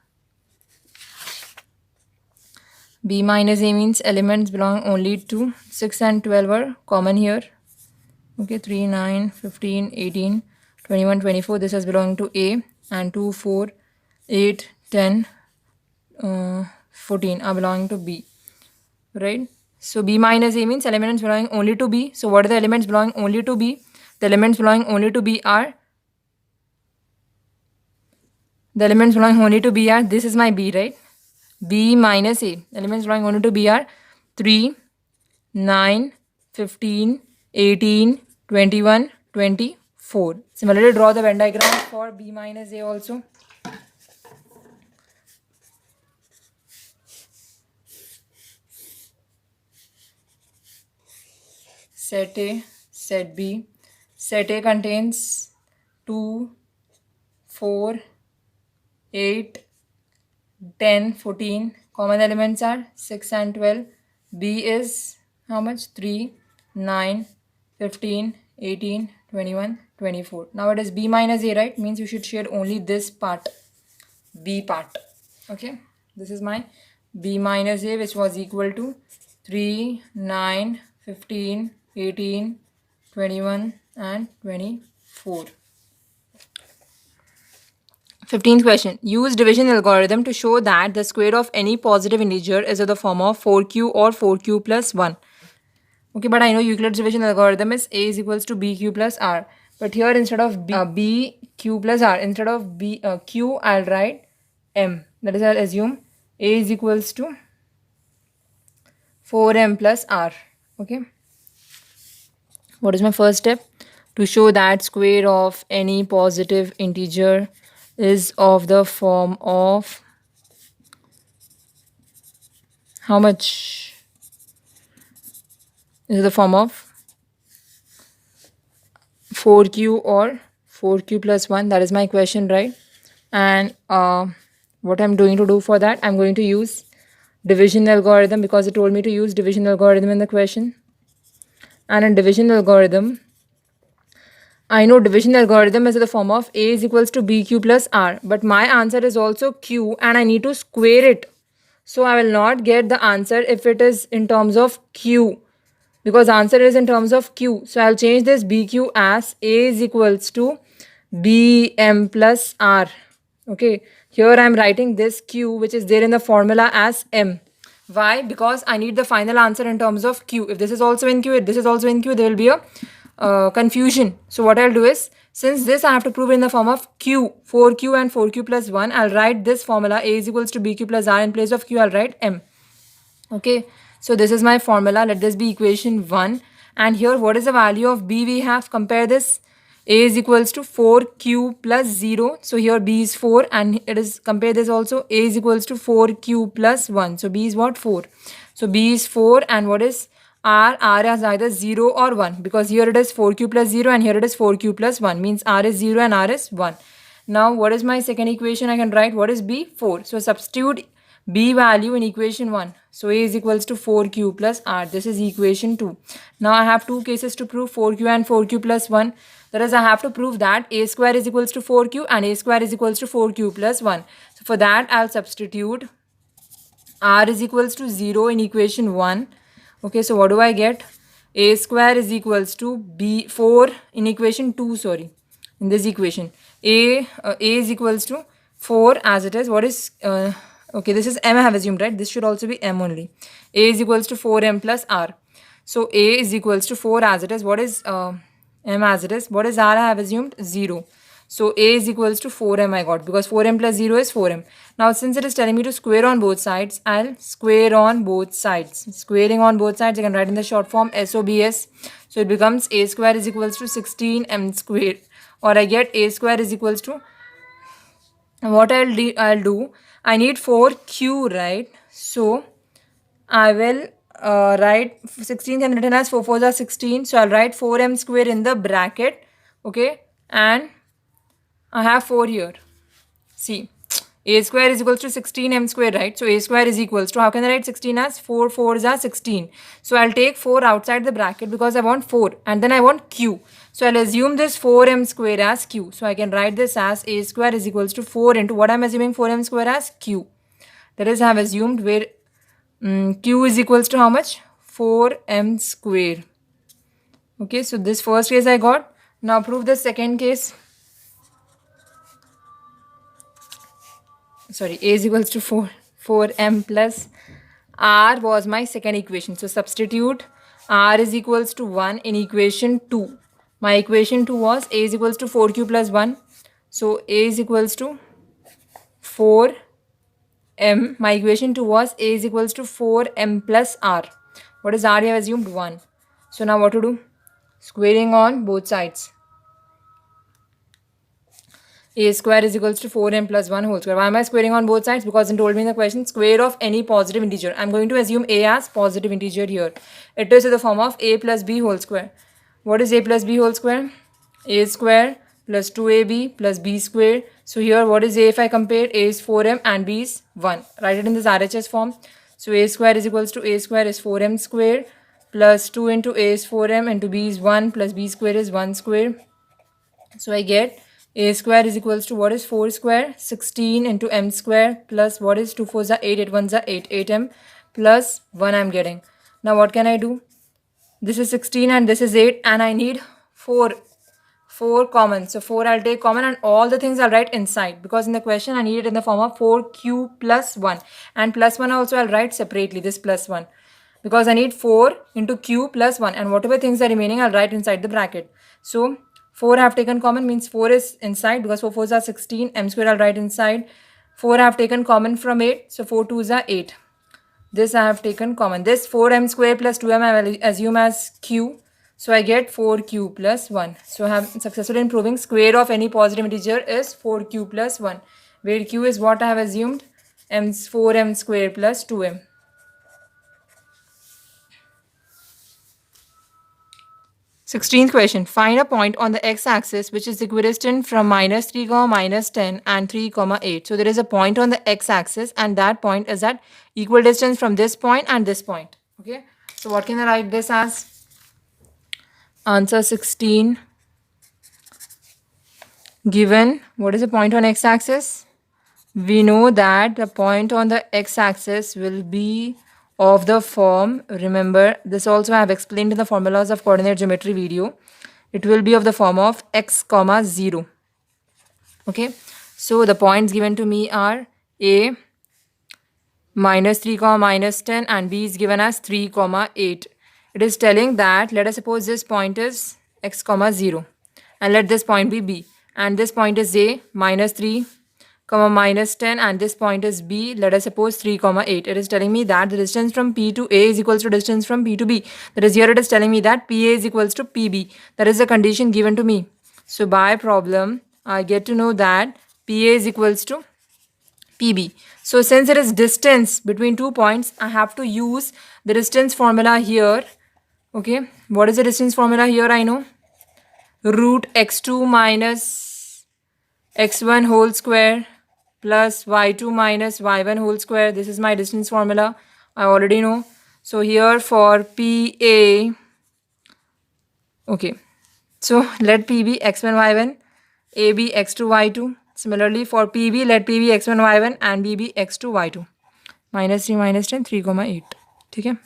B minus A means elements belong only to 6 and 12 are common here. Okay, 3, 9, 15, 18, 21, 24. This is belonging to A. And 2, 4, 8, 10, 14 are belonging to B. Right? So B minus A means elements belonging only to B. So what are the elements belonging only to B? The elements belonging only to B are, this is my B, right? B minus A. Elements belonging only to B are 3, 9, 15, 18, 21, 24. Similarly, draw the Venn diagram for B minus A also. Set A, set B. Set A contains 2, 4, 8, 10, 14. Common elements are 6 and 12. B is how much? 3, 9, 15, 18, 21, 24. Now it is B minus A, right? Means you should shade only this part, B part. Okay. This is my B minus A, which was equal to 3, 9, 15, 18, 21 and 24. 15th question. Use division algorithm to show that the square of any positive integer is of the form of 4q or 4q plus 1. Okay, but I know Euclid's division algorithm is A is equals to BQ plus R. But here instead of BQ plus R, instead of Q, I'll write M. That is, I'll assume A is equals to 4M plus R. Okay. What is my first step? To show that square of any positive integer is of the form of how much? Is the form of 4q or 4q plus 1. That is my question, right? And what I'm going to do for that, I'm going to use division algorithm because it told me to use division algorithm in the question. And in division algorithm, I know division algorithm is in the form of A is equals to BQ plus R. But my answer is also Q and I need to square it. So I will not get the answer if it is in terms of Q. Because answer is in terms of Q. So I'll change this BQ as A is equals to BM plus R. Okay. Here I'm writing this Q which is there in the formula as M. Why? Because I need the final answer in terms of Q. If this is also in Q, if this is also in Q, there will be a confusion. So what I'll do is, since this I have to prove in the form of Q, 4Q and 4Q plus 1, I'll write this formula A is equals to BQ plus R. In place of Q, I'll write M. Okay. So this is my formula. Let this be equation 1. And here what is the value of B we have? Compare this. A is equals to 4Q plus 0. So here B is 4 and it is, compare this also. A is equals to 4Q plus 1. So B is what? 4. So B is 4 and what is R? R is either 0 or 1 because here it is 4Q plus 0 and here it is 4Q plus 1. Means R is 0 and R is 1. Now what is my second equation? I can write what is B? 4. So substitute B value in equation 1. So A is equals to 4Q plus R. This is equation 2. Now I have two cases to prove 4Q and 4Q plus 1. That is, I have to prove that A square is equals to 4Q and A square is equals to 4Q plus 1. So for that, I'll substitute R is equals to 0 in equation 1. Okay, so what do I get? A square is equals to B4 in equation 2, sorry. In this equation, A is equals to 4 as it is. What is, okay, this is M I have assumed, right? This should also be M only. A is equals to 4M plus R. So A is equals to 4 as it is. What is M as it is? What is R I have assumed? 0. So a is equals to 4m I got, because 4m plus 0 is 4m. Now since it is telling me to square on both sides, I'll square on both sides. Squaring on both sides, I can write in the short form SOBS. So it becomes a square is equals to 16m squared, or I get a square is equals to, what I'll do, I need 4q, right? So I will write 16 can written as 4 4s are 16. So I'll write 4m square in the bracket. Okay, and I have 4 here. See, a square is equals to 16m square, right? So a square is equals to, how can I write 16 as 4 4s are 16. So I'll take 4 outside the bracket because I want 4 and then I want q. So I'll assume this 4m square as q. So I can write this as a square is equals to 4 into what I'm assuming 4m square as q. That is, I have assumed where q is equals to how much? 4m square. Okay, so this first case I got. Now prove the second case. Sorry, a is equals to 4m plus r was my second equation. So substitute r is equals to 1 in equation 2. My equation 2 was a is equals to 4q plus 1. So a is equals to 4m. My equation 2 was a is equals to 4m plus r. What is r? You have assumed 1. So now what to do? Squaring on both sides. A square is equals to 4m plus 1 whole square. Why am I squaring on both sides? Because it told me in the question square of any positive integer. I'm going to assume a as positive integer here. It is in the form of a plus b whole square. What is a plus b whole square? A square plus 2ab plus b square. So here what is a if I compare? A is 4m and b is 1. Write it in this RHS form. So a square is equals to a square is 4m square plus 2 into a is 4m into b is 1 plus b square is 1 square. So I get a square is equals to, what is 4 square? 16 into m square plus what is 2 4s are 8, 8 1s are 8, 8m plus 1 I'm getting. Now what can I do? This is 16 and this is 8 and I need 4 common. So 4 I'll take common and all the things I'll write inside, because in the question I need it in the form of 4q plus 1, and plus 1 also I'll write separately, this plus 1, because I need 4 into q plus 1, and whatever things are remaining I'll write inside the bracket. So 4 I have taken common, means 4 is inside because 4 4s are 16, m square I'll write inside. 4 I have taken common from 8, so 4 2s are 8. This I have taken common. This 4m square plus 2m I will assume as q. So I get 4q plus 1. So I have successfully in proving square of any positive integer is 4q plus 1, where q is what I have assumed, 4m square plus 2m. 16th question. Find a point on the x-axis which is equidistant from minus 3, minus 10 and 3, 8. So there is a point on the x-axis and that point is at equal distance from this point and this point. Okay. So what can I write this as? Answer 16. Given, what is the point on x-axis? We know that the point on the x-axis will be of the form, remember this also I have explained in the formulas of coordinate geometry video, it will be of the form of x comma 0. Okay, so the points given to me are a minus 3 comma minus 10 and b is given as 3 comma 8. It is telling that let us suppose this point is x comma 0 and let this point be b, and this point is a minus 3 comma minus 10 and this point is b, let us suppose 3 comma 8. It is telling me that the distance from p to a is equals to distance from p to b. That is, here it is telling me that pa is equals to pb. That is the condition given to me. So by problem I get to know that pa is equals to pb. So since it is distance between 2 points, I have to use the distance formula here. Okay, what is the distance formula here? I know root x2 minus x1 whole square plus y2 minus y1 whole square. This is my distance formula. I already know. So here for PA, okay, so let P be x1 y1, A be x2 y2. Similarly for PB, let P be x1 y1 and B be x2 y2. Minus 3 minus 10, 3 comma 8. Okay.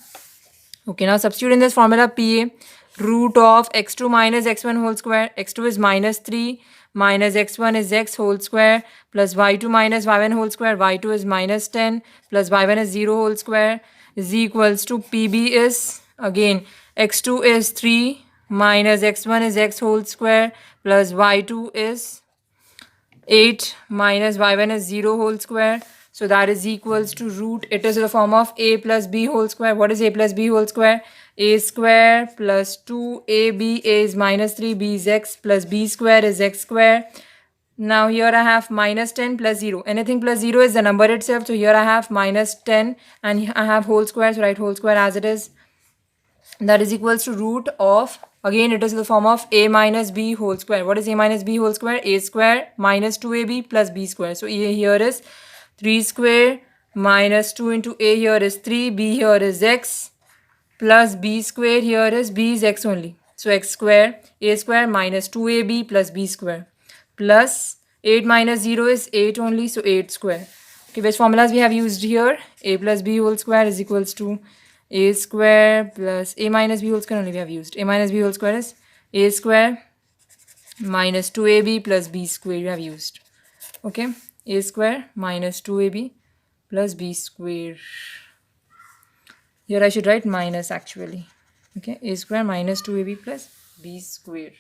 Okay, now substitute in this formula PA, root of x2 minus x1 whole square. X2 is minus 3 minus x1 is x whole square plus y2 minus y1 whole square. Y2 is minus 10 plus y1 is 0 whole square is equals to PB is again x2 is 3 minus x1 is x whole square plus y2 is 8 minus y1 is 0 whole square. So that is equals to root. It is in the form of a plus b whole square. What is a plus b whole square? A square plus 2ab. A is minus 3. B is x plus b square is x square. Now here I have minus 10 plus 0. Anything plus 0 is the number itself. So here I have minus 10 and I have whole square. So write whole square as it is. That is equals to root of, again it is in the form of a minus b whole square. What is a minus b whole square? A square minus 2ab plus b square. So a here is 3 square minus 2 into a here is 3, b here is x plus b square here is b is x only. So x square, a square minus 2ab plus b square plus 8 minus 0 is 8 only, so 8 square. Okay, which formulas we have used here? A plus b whole square is equals to a square plus a minus b whole square only we have used. A minus b whole square is a square minus 2ab plus b square we have used. Okay, a square minus 2ab plus b square. Here I should write minus actually. Okay, a square minus 2ab plus b square.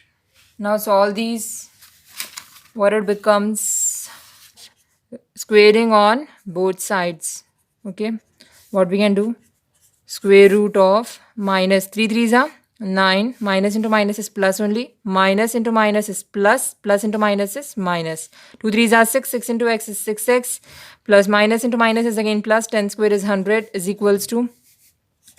Now solve these. What it becomes? Squaring on both sides. Okay, what we can do? Square root of minus 3 3s are 9. Minus into minus is plus only. Minus into minus is plus. Plus into minus is minus. 2 3s are 6. 6 into x is 6x. Plus minus into minus is again plus. 10 square is 100 is equals to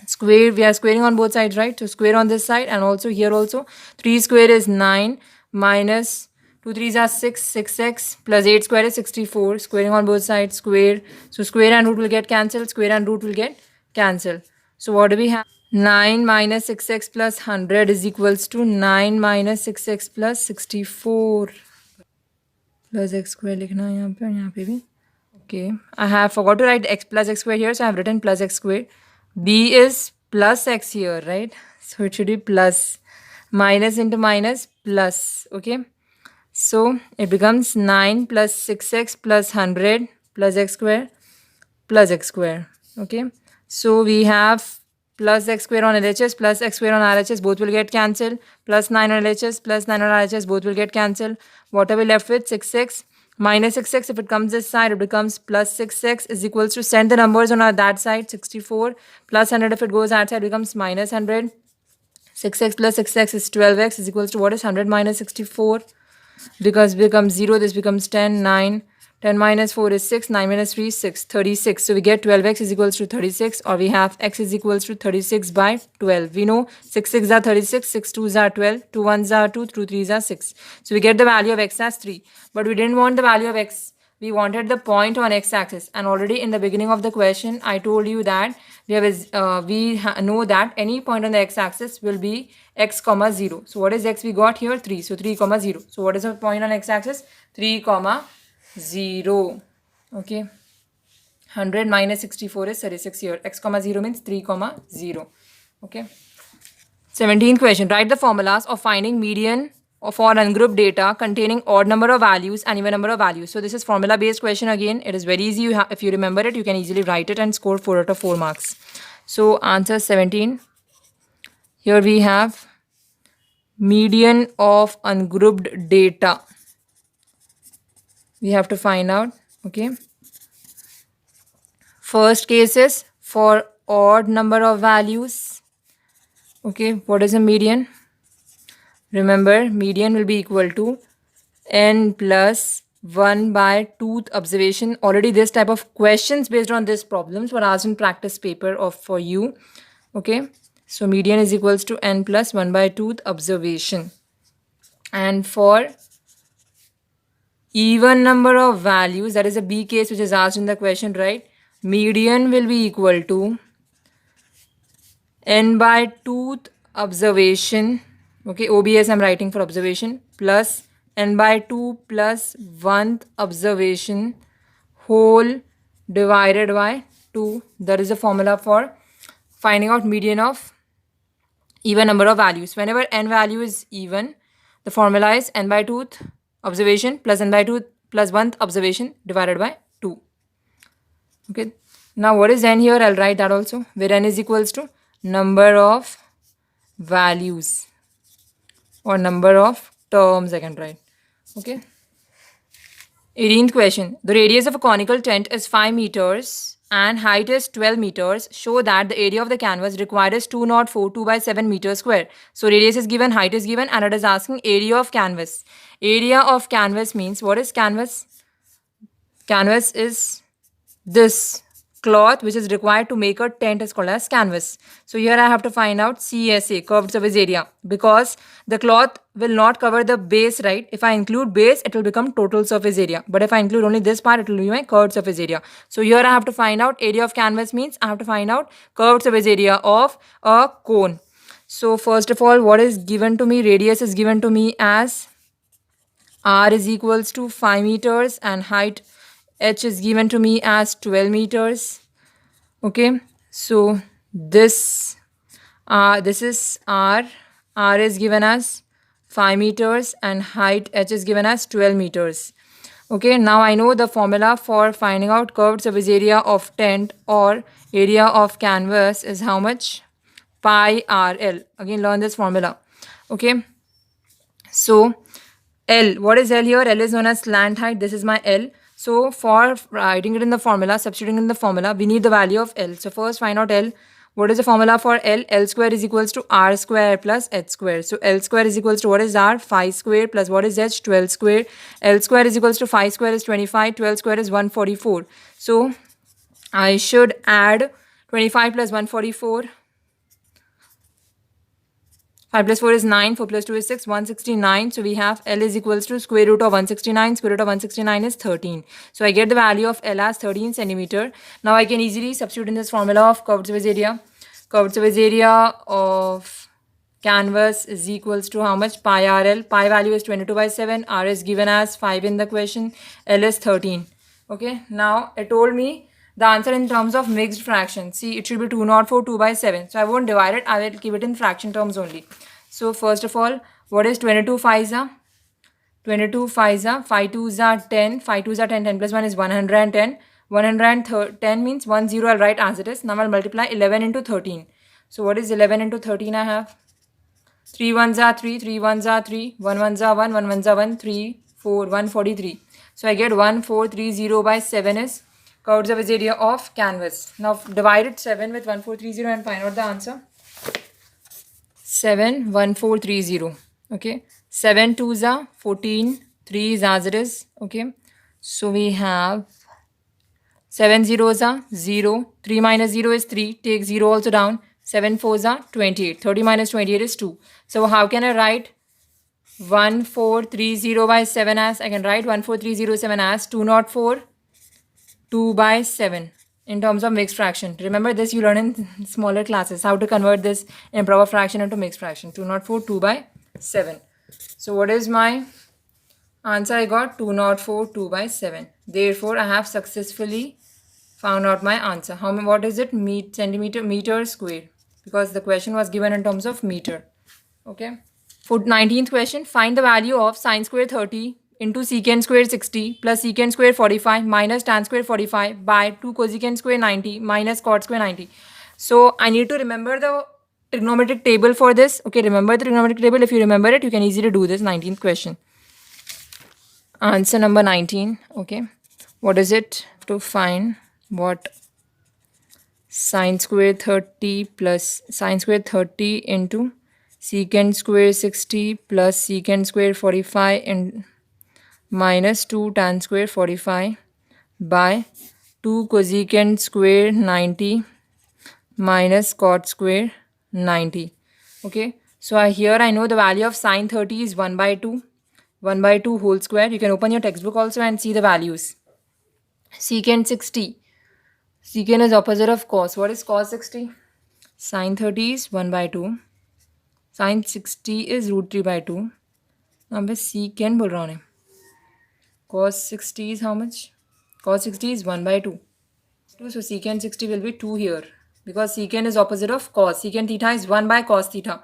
square. We are squaring on both sides, right? So square on this side and also here also. 3 square is 9 minus 2 3s are 6. 6x plus 8 square is 64. Squaring on both sides, square. So square and root will get cancelled. Square and root will get cancelled. So what do we have? 9 minus 6x plus 100 is equals to 9 minus 6x plus 64 plus x square लिखना है यहाँ पे भी. Okay, I have forgot to write x plus x square here, so I have written plus x square. B is plus x here, right? So it should be plus. Minus into minus plus. Okay, so it becomes 9 plus 6x plus 100 plus x square plus x square. Okay, so we have plus x square on LHS plus x square on RHS, both will get cancelled. Plus 9 on LHS plus 9 on RHS, both will get cancelled. What are we left with? 6x minus 6x. If it comes this side, it becomes plus 6x is equals to, send the numbers on that side, 64 plus 100. If it goes outside, it becomes minus 100. 6x plus 6x is 12x is equals to, what is 100 minus 64? Because becomes 0, this becomes 10, 9. 10 minus 4 is 6, 9 minus 3 is 6, 36. So we get 12x is equals to 36, or we have x is equals to 36 by 12. We know 6 6 are 36, 6 2s are 12, 2 1s are 2, 2 3s are 6. So we get the value of x as 3. But we didn't want the value of x. We wanted the point on x-axis. And already in the beginning of the question, I told you that we know that any point on the x-axis will be x comma 0. So what is x we got here? 3. So 3 comma 0. So what is the point on x-axis? 3 comma 0. Okay, 100 minus 64 is 36 here. X comma 0 means 3 comma 0. Okay, 17th question. Write the formulas of finding median for ungrouped data containing odd number of values and even number of values. So this is formula based question again. It is very easy. If you remember it, you can easily write it and score 4 out of 4 marks. So answer 17. Here we have median of ungrouped data. We have to find out. Okay, first case is for odd number of values. Okay, what is a median? Remember, median will be equal to n plus 1 by 2th observation. Already this type of questions based on these problems were asked in practice paper for you. Okay, so median is equals to n plus 1 by 2th observation. And for even number of values, that is a B case which is asked in the question, right? Median will be equal to n by 2th observation. Okay, OBS I'm writing for observation, plus n by 2 plus 1th observation whole divided by 2. That is the formula for finding out median of even number of values. Whenever n value is even, the formula is n by 2th observation plus n by 2 plus 1th observation divided by 2. Okay, now what is n here? I'll write that also, where n is equals to number of values or number of terms I can write. Okay, 18th question. The radius of a conical tent is 5 meters and height is 12 meters. Show that the area of the canvas required is 204 2 by 7 meters square. So radius is given, height is given, and it is asking area of canvas. Area of canvas means, what is canvas? Canvas is this cloth which is required to make a tent is called as canvas. So here I have to find out CSA, curved surface area, because the cloth will not cover the base, right? If I include base, it will become total surface area. But if I include only this part, it will be my curved surface area. So here I have to find out area of canvas means I have to find out curved surface area of a cone. So first of all, what is given to me? Radius is given to me as r is equals to 5 meters and height h is given to me as 12 meters. Okay, so this is r is given as 5 meters and height h is given as 12 meters. Okay, now I know the formula for finding out curved surface area of tent or area of canvas is how much? Pi rl. Again, learn this formula. Okay, so L, what is L here? L is known as slant height. This is my L. So for writing it in the formula, substituting in the formula, we need the value of L. So first find out L. What is the formula for L? L square is equals to R square plus H square. So L square is equals to, what is R? 5 square plus what is H? 12 square. L square is equals to 5 square is 25. 12 square is 144. So I should add 25 plus 144. 5 plus 4 is 9, 4 plus 2 is 6, 169. So we have L is equals to square root of 169. Square root of 169 is 13. So I get the value of L as 13 centimeter. Now I can easily substitute in this formula of curved surface area. Curved surface area of canvas is equals to how much? Pi RL. Pi value is 22 by 7. R is given as 5 in the question. L is 13. Okay. Now it told me the answer in terms of mixed fraction. See, it should be 204 2 by 7. So I won't divide it. I will keep it in fraction terms only. So first of all, what is 22 5s are? 22 5s are, 5 2s are 10. 5 2s are 10. 10 plus 1 is 110. 110 means 1 0 I'll write as it is. Now I'll multiply 11 into 13. So what is 11 into 13 I have? 3 1s are 3. 3 1s are 3. 1 1s are 1. 1 1s are 1. 3 4 143. So I get 1430 by 7 is curved surface area of canvas. Now divide it 7 with 1430 and find out the answer. 7 1430. Okay, 7 2s are 14, 3 is as it is. Okay, so we have 7 zeros are 0, 3 minus 0 is 3, take 0 also down. 7 4s are 28, 30 minus 28 is 2. So how can I write 1430 by 7 as? I can write 14307 as 204 2 by 7 in terms of mixed fraction. Remember this, you learn in smaller classes how to convert this improper fraction into mixed fraction. 204 2 by 7. So what is my answer? I got 204 2 by 7. Therefore I have successfully found out my answer. What is it? Meter square, because the question was given in terms of meter. Okay. For 19th question, find the value of sine square 30 into secant square 60 plus secant square 45 minus tan square 45 by 2 cosecant square 90 minus cot square 90. So I need to remember the trigonometric table for this. Okay, remember the trigonometric table. If you remember it, you can easily do this 19th question. Answer number 19. Okay, what is it? To find what sine square 30 plus sine square 30 into secant square 60 plus secant square 45 and minus 2 tan square 45 by 2 cosecant square 90 minus cot square 90. Okay, so here I know the value of sine 30 is 1 by 2. 1 by 2 whole square. You can open your textbook also and see the values. Secant 60. Secant is opposite of cos. What is cos 60? Sine 30 is 1 by 2. Sine 60 is root 3 by 2. now मैं secant बोल रहा हूँ. Cos 60 is how much? Cos 60 is 1 by 2. So secant 60 will be 2 here, because secant is opposite of cos. Secant theta is 1 by cos theta.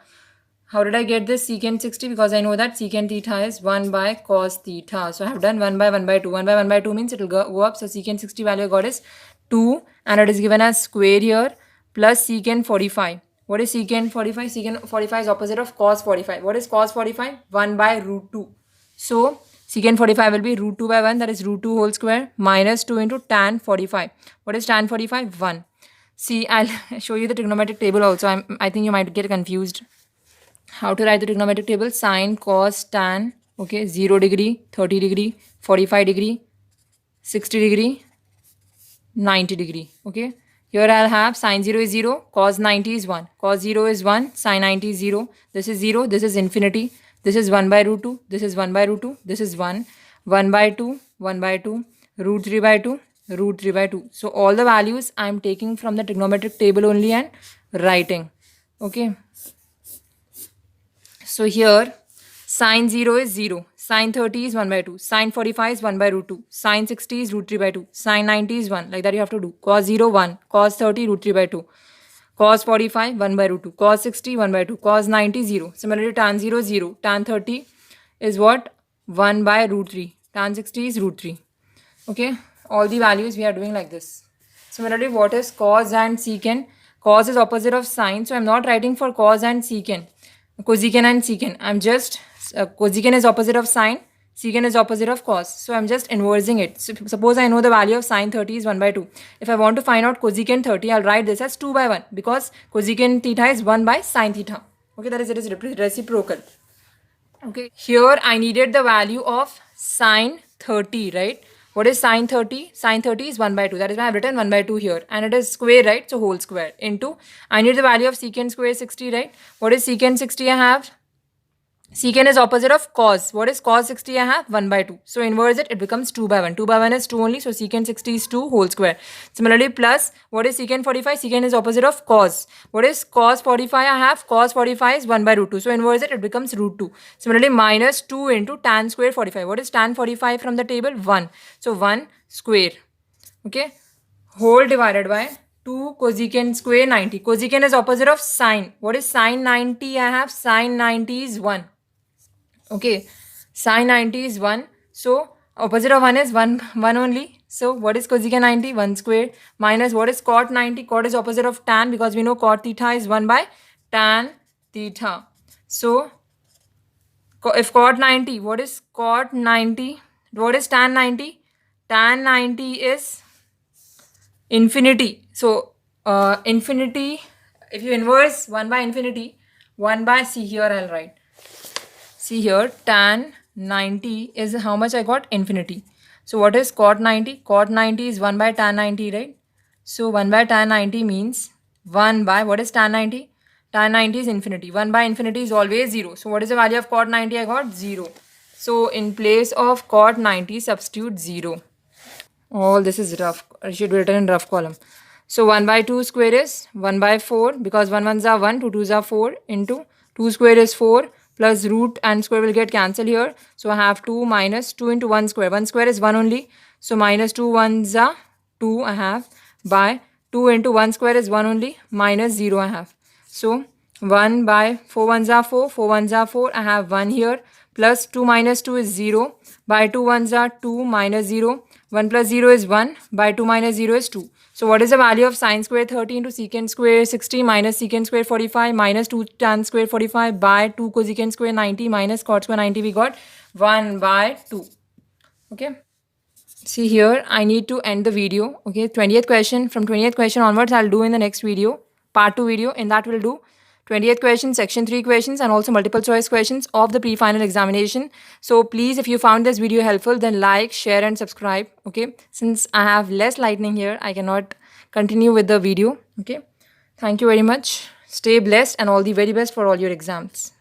How did I get this secant 60? Because I know that secant theta is 1 by cos theta. So I have done 1 by 1 by 2. 1 by 1 by 2 means it will go up. So secant 60 value I got is 2, and it is given as square here, plus secant 45. What is secant 45? Secant 45 is opposite of cos 45. What is cos 45? 1 by root 2. So Secant 45 will be root 2 by 1, that is root 2 whole square, minus 2 into tan 45. What is tan 45? 1. See, I'll show you the trigonometric table also. I think you might get confused. How to write the trigonometric table? Sine, cos, tan, okay, 0 degree, 30 degree, 45 degree, 60 degree, 90 degree, okay. Here I'll have sine 0 is 0, cos 90 is 1, cos 0 is 1, sine 90 is 0, this is 0, this is infinity, this is 1 by root 2, this is 1 by root 2, this is 1, 1 by 2, 1 by 2, root 3 by 2, root 3 by 2. So all the values I'm taking from the trigonometric table only and writing, okay. So here sine 0 is 0, sine 30 is 1 by 2, sine 45 is 1 by root 2, sine 60 is root 3 by 2, sine 90 is 1, like that you have to do. Cos 0, 1, cos 30, root 3 by 2, cos 45, 1 by root 2, cos 60, 1 by 2, cos 90, 0. Similarly, tan 0, 0, tan 30 is what? 1 by root 3, tan 60 is root 3. Okay, all the values we are doing like this. Similarly, what is cos and secant? Cos is opposite of sine, so I'm not writing for cos and secant. Cosecant and secant. I'm just, cosecant is opposite of sine, secant is opposite of cos. So I'm just inversing it. So suppose I know the value of sine 30 is 1 by 2. If I want to find out cosecant 30, I'll write this as 2 by 1 because cosecant theta is 1 by sine theta. Okay, that is, it is reciprocal. Okay, here I needed the value of sine 30, right? What is sine 30? Sine 30 is 1 by 2. That is why I have written 1 by 2 here. And it is square, right? So whole square into, I need the value of secant square 60, right? What is secant 60 I have? Secant is opposite of cos. What is cos 60 I have? 1 by 2. So inverse it, it becomes 2 by 1. 2 by 1 is 2 only. So secant 60 is 2 whole square. Similarly, plus, what is secant 45? Secant is opposite of cos. What is cos 45 I have? Cos 45 is 1 by root 2. So inverse it, it becomes root 2. Similarly, minus 2 into tan square 45. What is tan 45 from the table? 1. So 1 square. Okay. Whole divided by 2 cosecant square 90. Cosecant is opposite of sine. What is sine 90 I have? Sine 90 is 1. Okay, sine 90 is 1. So, opposite of 1 is 1 only. So, what is cosecant 90? 1 square minus what is cot 90? Cot is opposite of tan because we know cot theta is 1 by tan theta. So, if cot 90, what is cot 90? What is tan 90? Tan 90 is infinity. So, infinity, if you inverse 1 by infinity, 1 by, see here I'll write. See here, tan 90 is how much I got? Infinity. So what is cot 90? Cot 90 is 1 by tan 90, right? So 1 by tan 90 means 1 by, what is tan 90? Tan 90 is infinity. 1 by infinity is always 0. So what is the value of cot 90? I got 0. So in place of cot 90, substitute 0. All this is rough. It should be written in rough column. So 1 by 2 square is 1 by 4 because 1 1s are 1, 2 2s are 4 into 2 square is 4. Plus root and square will get cancelled here. So I have 2 minus 2 into 1 square. 1 square is 1 only. So minus 2 ones are 2 I have by 2 into 1 square is 1 only minus 0 I have. So 1 by 4 ones are 4. 4 ones are 4. I have 1 here. Plus 2 minus 2 is 0. By 2 ones are 2 minus 0. 1 plus 0 is 1. By 2 minus 0 is 2. So what is the value of sine square 30 into secant square 60 minus secant square 45 minus 2 tan square 45 by 2 cosecant square 90 minus cot square 90? We got 1 by 2. Okay. See here, I need to end the video. Okay. 20th question. From 20th question onwards, I'll do in the next video. Part 2 video. In that, we'll do 20th question, section 3 questions and also multiple choice questions of the pre-final examination. So please, if you found this video helpful, then like, share and subscribe. Okay. Since I have less lightning here, I cannot continue with the video. Okay. Thank you very much. Stay blessed and all the very best for all your exams.